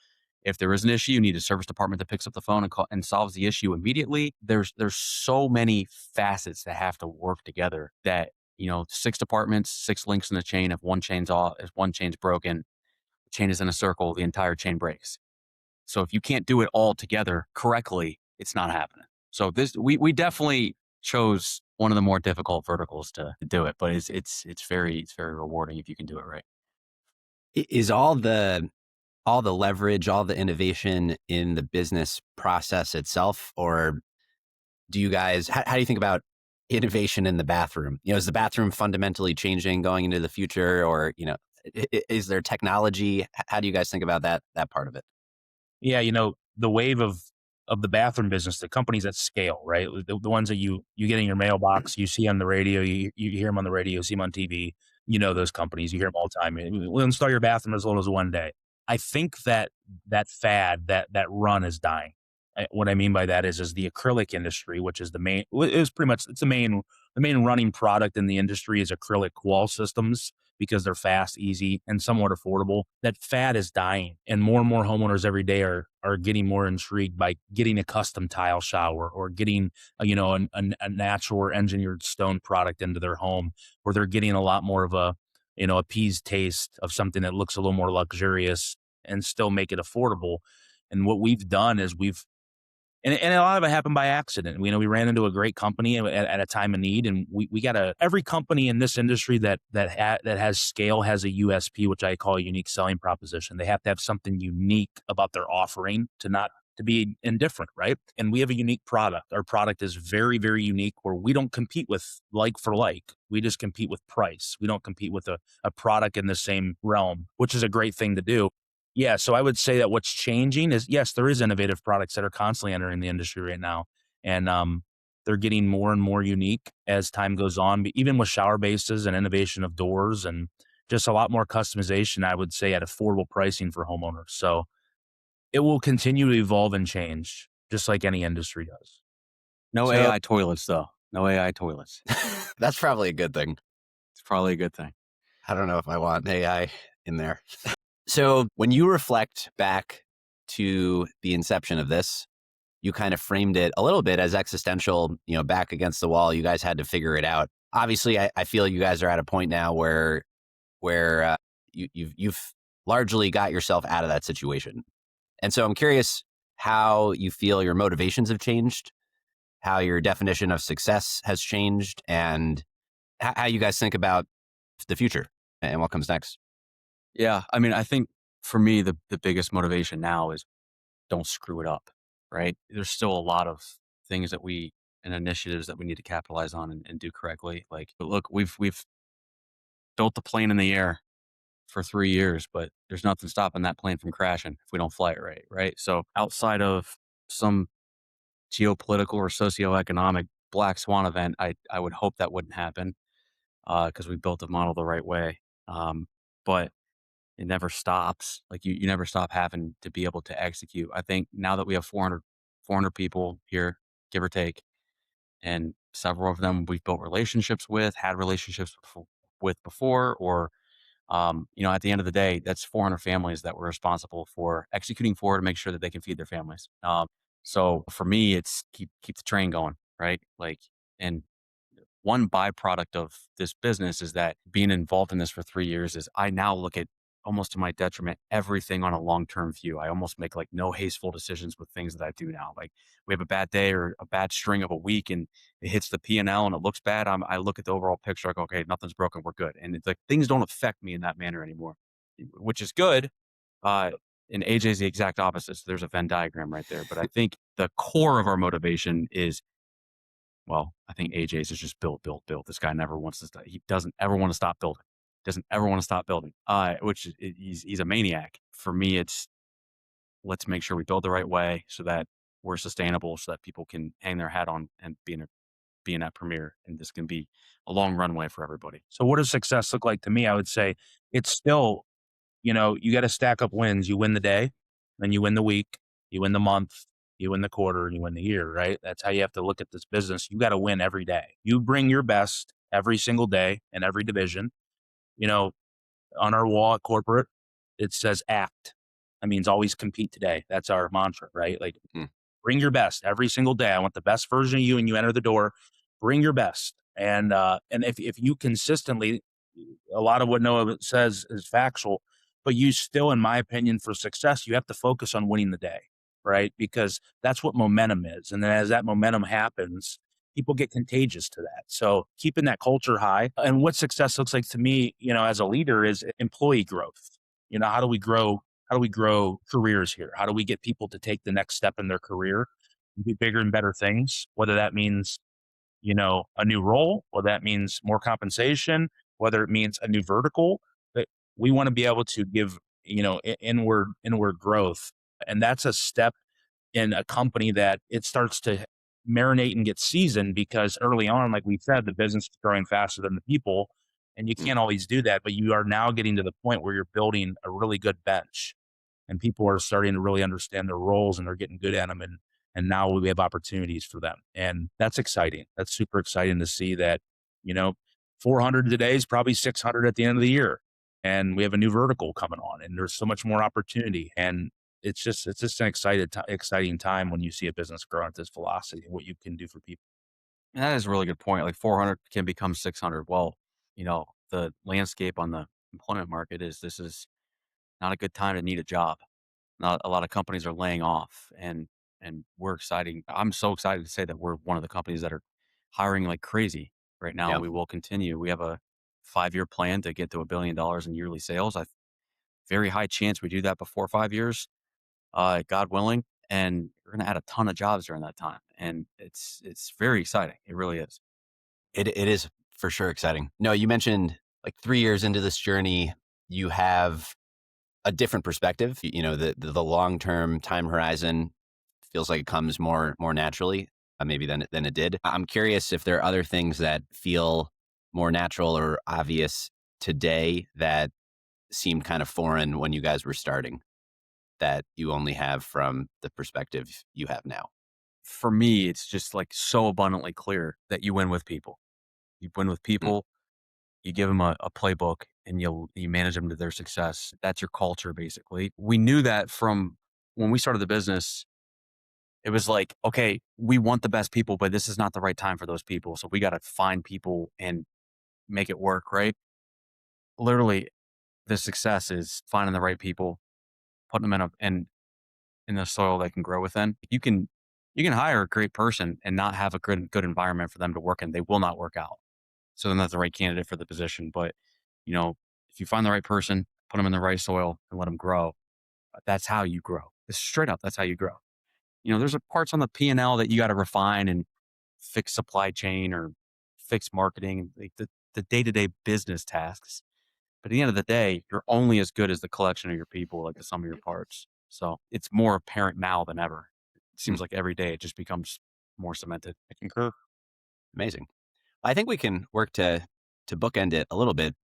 If there is an issue, you need a service department that picks up the phone and solves the issue immediately. There's so many facets that have to work together that, 6 departments, 6 links in the chain. If one chain's broken, the chain is in a circle, the entire chain breaks. So if you can't do it all together correctly, it's not happening. So we definitely chose one of the more difficult verticals to do it, but it's very rewarding if you can do it right. Is all the leverage, all the innovation in the business process itself, or do you guys? How do you think about innovation in the bathroom? Is the bathroom fundamentally changing going into the future, or is there technology? How do you guys think about that part of it? Yeah, the wave of the bathroom business, the companies at scale, right? The ones that you get in your mailbox, you see on the radio, you hear them on the radio, see them on TV. Those companies, you hear them all the time. We'll install your bathroom as little as one day. I think that fad, that run is dying. What I mean by that is the acrylic industry, which is the main, is pretty much it's the main running product in the industry is acrylic wall systems because they're fast, easy, and somewhat affordable. That fad is dying, and more homeowners every day are getting more intrigued by getting a custom tile shower or getting a natural or engineered stone product into their home, where they're getting a lot more of a appeased taste of something that looks a little more luxurious and still make it affordable. And what we've done is and a lot of it happened by accident. We ran into a great company at a time of need, and we got every company in this industry that has scale has a USP, which I call a unique selling proposition. They have to have something unique about their offering to be indifferent, right? And we have a unique product. Our product is very, very unique, where we don't compete with like for like. We just compete with price. We don't compete with a product in the same realm, which is a great thing to do. Yeah, so I would say that what's changing is, yes, there is innovative products that are constantly entering the industry right now, and they're getting more and more unique as time goes on. But even with shower bases and innovation of doors and just a lot more customization, I would say at affordable pricing for homeowners. So it will continue to evolve and change, just like any industry does. No So AI toilets, though. No AI toilets. that's probably a good thing. It's probably a good thing. I don't know if I want AI in there. So when you reflect back to the inception of this, you kind of framed it a little bit as existential, back against the wall. You guys had to figure it out. Obviously, I feel you guys are at a point now where you've largely got yourself out of that situation. And so I'm curious how you feel your motivations have changed, how your definition of success has changed, and how you guys think about the future and what comes next. Yeah. I mean, I think for me, the biggest motivation now is don't screw it up, right? There's still a lot of things and initiatives that we need to capitalize on and do correctly. Like, but look, we've built the plane in the air for 3 years, but there's nothing stopping that plane from crashing if we don't fly it right, right? So outside of some geopolitical or socioeconomic black swan event, I would hope that wouldn't happen because we built the model the right way. But it never stops. Like you never stop having to be able to execute. I think now that we have 400 people here, give or take, and several of them we've built relationships with, had relationships with before, or At the end of the day, that's 400 families that we're responsible for executing for to make sure that they can feed their families. So for me, it's keep the train going, right? Like, and one byproduct of this business is that being involved in this for 3 years is I now look at almost to my detriment everything on a long-term view. I almost make like no hasteful decisions with things that I do now. Like we have a bad day or a bad string of a week and it hits the P&L and it looks bad. I look at the overall picture. I go, okay, nothing's broken. We're good. And it's like things don't affect me in that manner anymore, which is good. Uh, and AJ's the exact opposite. So there's a Venn diagram right there. But I think the core of our motivation is, well, I think AJ's is just build, build, build. This guy never wants to stop. He doesn't ever want to stop building. Doesn't ever want to stop building. He's a maniac. For me, it's let's make sure we build the right way so that we're sustainable, so that people can hang their hat on and be in that premiere, and this can be a long runway for everybody. So what does success look like to me? I would say it's still, you got to stack up wins. You win the day, then you win the week, you win the month, you win the quarter, and you win the year, right? That's how you have to look at this business. You got to win every day. You bring your best every single day in every division. You know, on our wall at corporate, it says act. That means always compete today. That's our mantra, right? Like bring your best every single day. I want the best version of you, and you enter the door. Bring your best, and if you consistently, a lot of what Noah says is factual, but you still, in my opinion, for success, you have to focus on winning the day, right? Because that's what momentum is, and then as that momentum happens, people get contagious to that. So keeping that culture high, and what success looks like to me, as a leader, is employee growth. How do we grow? How do we grow careers here? How do we get people to take the next step in their career and do bigger and better things? Whether that means, a new role, whether that means more compensation, whether it means a new vertical, but we want to be able to give, inward growth. And that's a step in a company that it starts to marinate and get seasoned, because early on, like we said, the business is growing faster than the people, and you can't always do that, but you are now getting to the point where you're building a really good bench and people are starting to really understand their roles and they're getting good at them. And now we have opportunities for them. And that's exciting. That's super exciting to see that, you know, 400 today is probably 600 at the end of the year. And we have a new vertical coming on and there's so much more opportunity. And it's just an exciting time when you see a business grow at this velocity and what you can do for people. And that is a really good point. Like 400 can become 600. Well, the landscape on the employment market is this is not a good time to need a job. Not a lot of companies are laying off, and we're exciting. I'm so excited to say that we're one of the companies that are hiring like crazy right now. Yeah. We will continue. We have a 5-year plan to get to $1 billion in yearly sales. I very high chance we do that before 5 years, God willing. And we're going to add a ton of jobs during that time, and it's very exciting. It really is. It is for sure exciting. No, you mentioned like 3 years into this journey, you have a different perspective. The long-term time horizon feels like it comes more naturally, maybe than it did. I'm curious if there are other things that feel more natural or obvious today that seemed kind of foreign when you guys were starting, that you only have from the perspective you have now. For me, it's just like so abundantly clear that you win with people. You win with people. You give them a playbook and you manage them to their success. That's your culture, basically. We knew that from when we started the business. It was like, okay, we want the best people, but this is not the right time for those people. So we got to find people and make it work, right? Literally, the success is finding the right people, putting them in the soil they can grow within. You can hire a great person and not have a good environment for them to work in. They will not work out. So they're not the right candidate for the position. But, if you find the right person, put them in the right soil and let them grow, that's how you grow. It's straight up, that's how you grow. There's parts on the P&L that you got to refine and fix supply chain or fix marketing, like the day-to-day business tasks. But at the end of the day, you're only as good as the collection of your people, like the sum of your parts. So it's more apparent now than ever. It seems like every day it just becomes more cemented. I concur. Amazing. I think we can work to bookend it a little bit.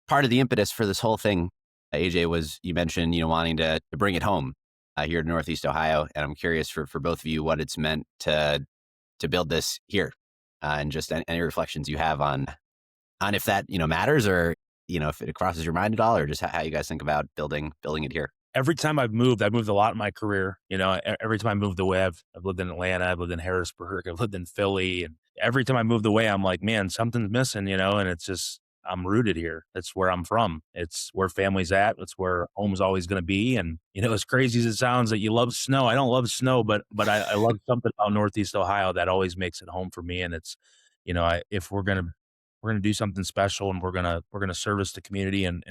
Part of the impetus for this whole thing, AJ, was you mentioned, wanting to bring it home here to Northeast Ohio. And I'm curious for both of you what it's meant to build this here, and just any reflections you have on if that, matters, or if it crosses your mind at all, or just how you guys think about building it here. Every time I've moved a lot in my career. Every time I moved away, I've lived in Atlanta, I've lived in Harrisburg, I've lived in Philly, and every time I moved away, I'm like, man, something's missing, and it's just I'm rooted here. That's where I'm from. It's where family's at. It's where home's always going to be. And as crazy as it sounds that you love snow, I don't love snow, but I love something about Northeast Ohio that always makes it home for me. And it's, if we're gonna do something special and we're gonna service the community and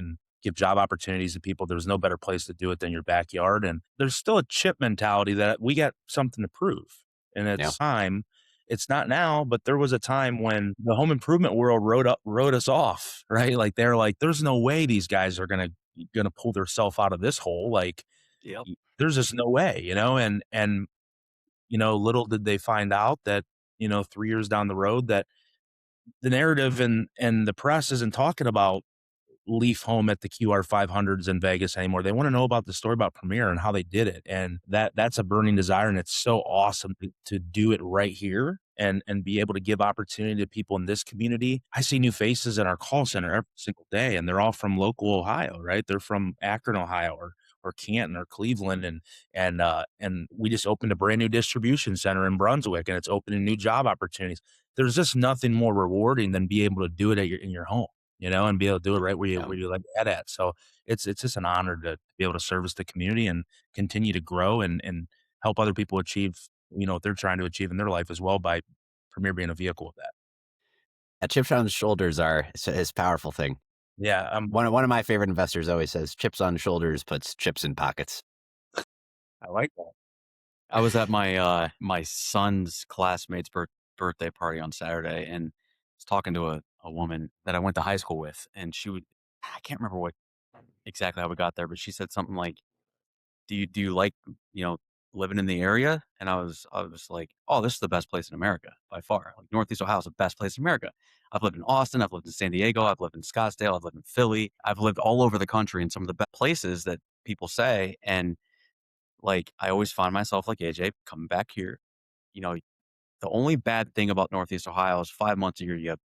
give job opportunities to people. There's no better place to do it than your backyard. And there's still a chip mentality that we got something to prove. And Yeah. it's time. It's not now, but there was a time when the home improvement world wrote us off, right? Like they're like, there's no way these guys are gonna pull themselves out of this hole. Like Yep. there's just no way, and little did they find out that 3 years down the road that the narrative and the press isn't talking about Leaf home at the QR 500s in Vegas anymore. They want to know about the story about Premier and how they did it. And that's a burning desire. And it's so awesome to do it right here and be able to give opportunity to people in this community. I see new faces in our call center every single day, and they're all from local Ohio, right? They're from Akron, Ohio, or Canton or Cleveland. And we just opened a brand new distribution center in Brunswick, and it's opening new job opportunities. There's just nothing more rewarding than be able to do it in your home, and be able to do it right where you like to head at. So it's just an honor to be able to service the community and continue to grow and help other people achieve, what they're trying to achieve in their life as well by Premier being a vehicle of that. Chips on shoulders are his powerful thing. Yeah. One of my favorite investors always says, chips on shoulders puts chips in pockets. I like that. I was at my my son's classmate's birthday party on Saturday, and was talking to a woman that I went to high school with, and I can't remember what exactly how we got there, but she said something like, "Do you like living in the area?" And I was like, "Oh, this is the best place in America by far. Like Northeast Ohio is the best place in America. I've lived in Austin, I've lived in San Diego, I've lived in Scottsdale, I've lived in Philly, I've lived all over the country in some of the best places that people say." And like I always find myself like AJ coming back here. You know, the only bad thing about Northeast Ohio is 5 months a year you have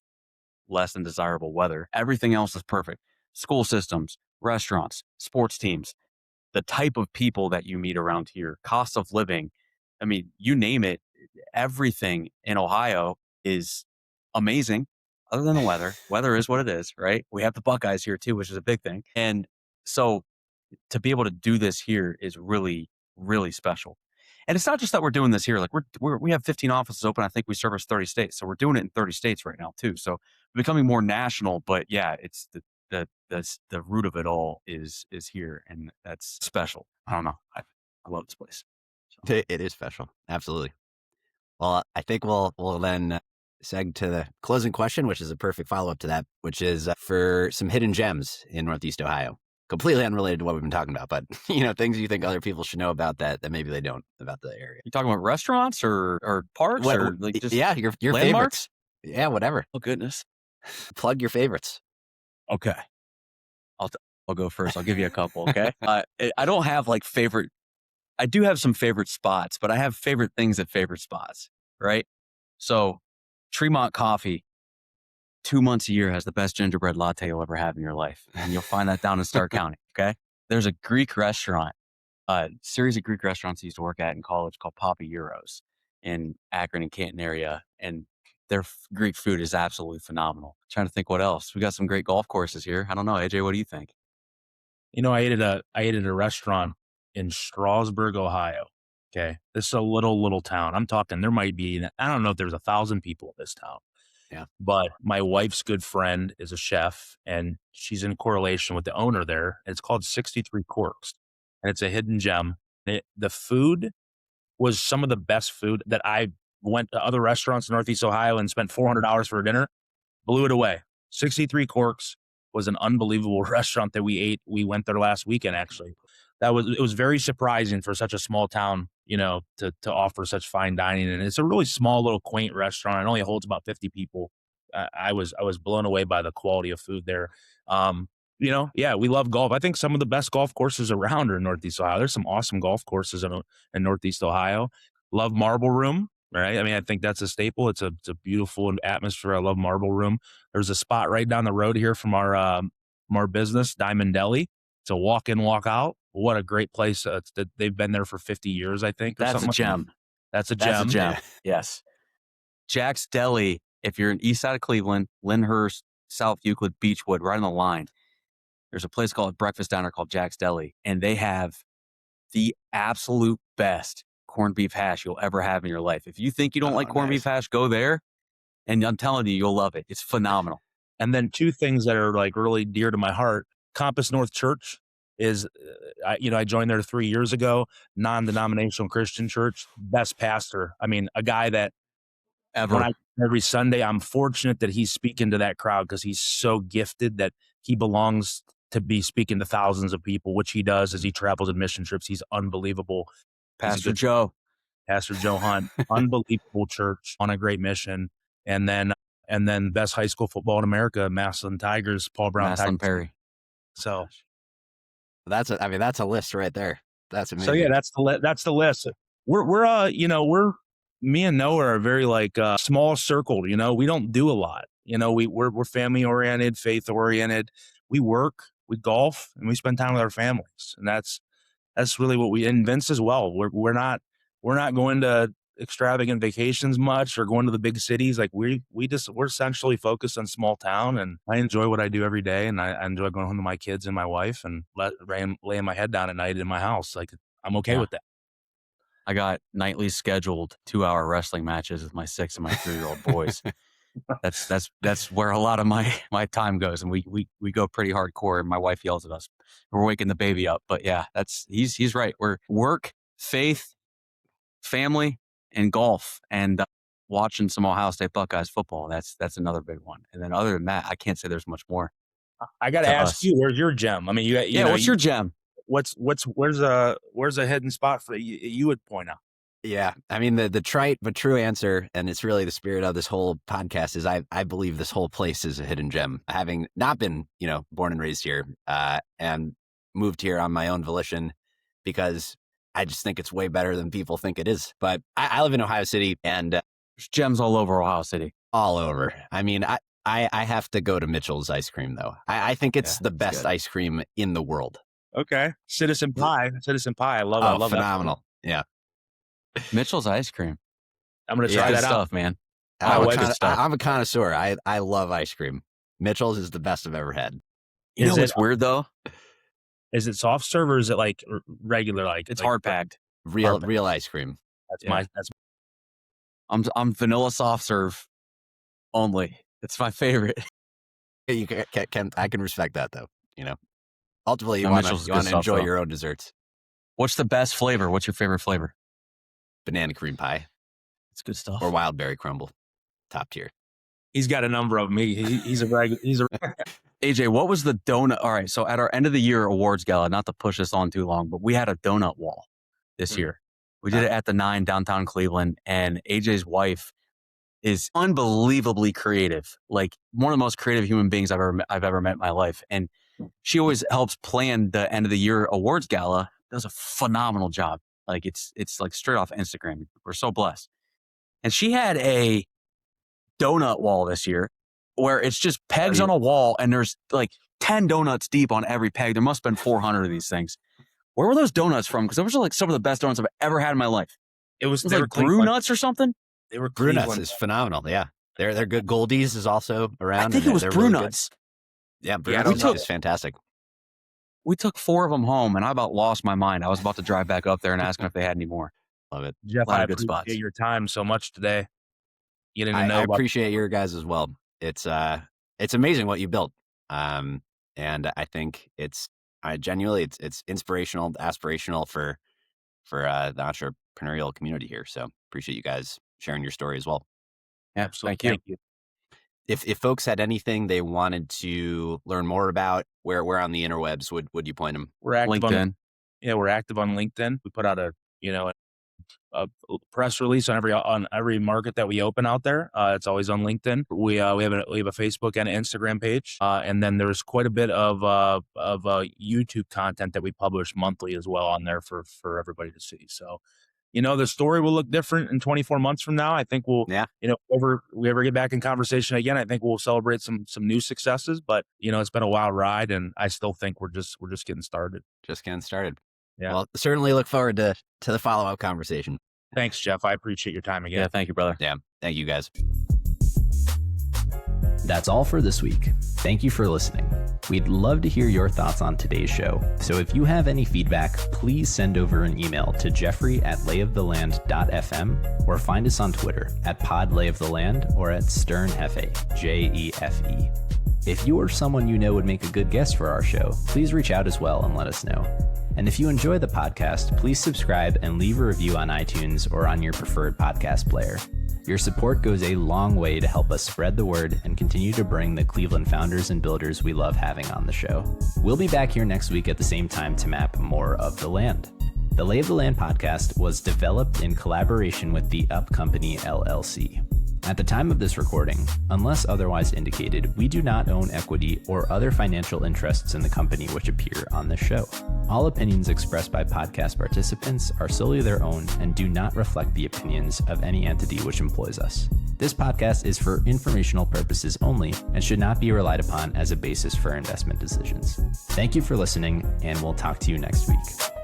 less than desirable weather. Everything else is perfect. School systems, restaurants, sports teams, the type of people that you meet around here, cost of living. I mean, you name it, everything in Ohio is amazing other than the weather. Weather is what it is, right? We have the Buckeyes here too, which is a big thing. And so to be able to do this here is really, really special. And it's not just that we're doing this here. Like we have 15 offices open. I think we service 30 states. So we're doing it in 30 states right now too. So becoming more national, but yeah, it's the root of it all is here. And that's special. I don't know. I love this place. So. It is special. Absolutely. Well, I think we'll then seg to the closing question, which is a perfect follow-up to that, which is for some hidden gems in Northeast Ohio. Completely unrelated to what we've been talking about, but things you think other people should know about that maybe they don't about the area. You talking about restaurants or parks or like just your landmarks? Favorites. Yeah, whatever. Oh goodness. Plug your favorites. Okay. I'll go first. I'll give you a couple. Okay. I don't have like favorite. I do have some favorite spots, but I have favorite things at favorite spots. Right. So Tremont Coffee, 2 months a year has the best gingerbread latte you'll ever have in your life. And you'll find that down in Stark County. Okay. There's a Greek restaurant, series of Greek restaurants I used to work at in college called Papa Euros in Akron and Canton area. And their Greek food is absolutely phenomenal. Trying to think what else. We got some great golf courses here. I don't know. AJ, what do you think? I ate at a restaurant in Strasburg, Ohio. Okay. This is a little town. I'm talking, there might be, I don't know if there's 1,000 people in this town. Yeah. But my wife's good friend is a chef, and she's in correlation with the owner there. It's called 63 Corks, and it's a hidden gem. The food was some of the best food that I went to other restaurants in Northeast Ohio and spent $400 for a dinner, blew it away. 63 Corks was an unbelievable restaurant that we ate. We went there last weekend, actually. It was very surprising for such a small town, to offer such fine dining. And it's a really small little quaint restaurant. It only holds about 50 people. I was blown away by the quality of food there. Yeah, we love golf. I think some of the best golf courses around are in Northeast Ohio. There's some awesome golf courses in Northeast Ohio. Love Marble Room, right? I mean, I think that's a staple. It's a beautiful atmosphere. I love Marble Room. There's a spot right down the road here from our from our business, Diamond Deli. It's a walk in, walk out. What a great place. They've been there for 50 years, I think. Or That's something a gem. That's a That's gem. a gem. Yeah. Yes. Jack's Deli, if you're in east side of Cleveland, Lyndhurst, South Euclid, Beechwood, right on the line, there's a place called Breakfast Diner called Jack's Deli, and they have the absolute best corned beef hash you'll ever have in your life. If you think you don't like corned beef hash, go there, and I'm telling you, you'll love it. It's phenomenal. And then two things that are like really dear to my heart. Compass North Church is, I joined there 3 years ago, non-denominational Christian church, best pastor. I mean, a guy that Ever. every Sunday, I'm fortunate that he's speaking to that crowd because he's so gifted that he belongs to be speaking to thousands of people, which he does as he travels on mission trips. He's unbelievable. Pastor Joe Hunt, unbelievable church on a great mission. And then best high school football in America, Massillon Tigers, Paul Brown Maslin Tigers. Perry. So That's a list right there. That's amazing. So yeah, that's the list. We're me and Noah are very like small circled. We don't do a lot. We're family oriented, faith oriented. We work, we golf, and we spend time with our families, and that's really what we. And Vince as well. We're not going to extravagant vacations much or going to the big cities. Like we're essentially focused on small town, and I enjoy what I do every day, and I enjoy going home to my kids and my wife and laying my head down at night in my house. Like I'm okay with that. I got nightly scheduled 2-hour wrestling matches with my 6 and my 3-year-old boys. That's where a lot of my time goes, and we go pretty hardcore. And my wife yells at us. We're waking the baby up, but yeah, he's right. We're work, faith, family, and golf, and watching some Ohio State Buckeyes football. That's another big one. And then other than that, I can't say there's much more. I got to ask you, where's your gem? I mean, what's your gem? Where's a hidden spot for you would point out? Yeah. I mean, the trite but true answer, and it's really the spirit of this whole podcast, is I believe this whole place is a hidden gem. Having not been, born and raised here, and moved here on my own volition because I just think it's way better than people think it is. But I live in Ohio City, and there's gems all over Ohio City. All over. I mean, I have to go to Mitchell's ice cream, though. I think it's the best ice cream in the world. Okay. Citizen Pie. I love that. Phenomenal. Yeah. Mitchell's ice cream. I'm going to try that stuff, out, man. I'm a connoisseur. I love ice cream. Mitchell's is the best I've ever had. You know what's weird though? Is it soft serve or is it like regular? Like it's hard packed. Real ice cream. I'm vanilla soft serve only. It's my favorite. You I can respect that though. Ultimately you want to enjoy your own desserts. What's the best flavor? What's your favorite flavor? Banana cream pie. It's good stuff. Or wild berry crumble. Top tier. He's got a number of me. He's a AJ, what was the donut? All right. So at our end of the year awards gala, not to push this on too long, but we had a donut wall this year. We did it at the 9 downtown Cleveland, and AJ's wife is unbelievably creative. Like one of the most creative human beings I've ever met in my life. And she always helps plan the end of the year awards gala. Does a phenomenal job. Like it's like straight off Instagram. We're so blessed. And she had a donut wall this year where it's just pegs on a wall and there's like 10 donuts deep on every peg. There must have been 400 of these things. Where were those donuts from? Because those are like some of the best donuts I've ever had in my life. It was like Brew Nuts or something. They were Brew Nuts is phenomenal. Yeah. They're good. Goldie's is also around. I think it was Brew Nuts. Yeah, Brew Nuts is fantastic. We took 4 of them home, and I about lost my mind. I was about to drive back up there and ask them if they had any more. Love it. Jeff, I appreciate your time so much today. I appreciate your guys as well. It's amazing what you built. And I think it's genuinely inspirational, aspirational for the entrepreneurial community here. So appreciate you guys sharing your story as well. Absolutely. Thank you. If folks had anything they wanted to learn more about, where on the interwebs would you point them? We're active LinkedIn. We're active on LinkedIn. We put out a press release on every market that we open out there. It's always on LinkedIn. We have a Facebook and an Instagram page, and then there's quite a bit of YouTube content that we publish monthly as well on there for everybody to see. So the story will look different in 24 months from now. I think we'll, we ever get back in conversation again, I think we'll celebrate some new successes, but it's been a wild ride, and I still think we're just getting started. Just getting started. Yeah. Well, certainly look forward to the follow-up conversation. Thanks, Jeff. I appreciate your time again. Yeah, thank you, brother. Yeah, thank you guys. That's all for this week. Thank you for listening. We'd love to hear your thoughts on today's show. So if you have any feedback, please send over an email to jeffrey@layoftheland.fm or find us on Twitter @podlayoftheland or @sternhefe, JEFE. If you or someone you know would make a good guest for our show, please reach out as well and let us know. And if you enjoy the podcast, please subscribe and leave a review on iTunes or on your preferred podcast player. Your support goes a long way to help us spread the word and continue to bring the Cleveland founders and builders we love having on the show. We'll be back here next week at the same time to map more of the land. The Lay of the Land podcast was developed in collaboration with the Up Company, LLC. At the time of this recording, unless otherwise indicated, we do not own equity or other financial interests in the company which appear on this show. All opinions expressed by podcast participants are solely their own and do not reflect the opinions of any entity which employs us. This podcast is for informational purposes only and should not be relied upon as a basis for investment decisions. Thank you for listening, and we'll talk to you next week.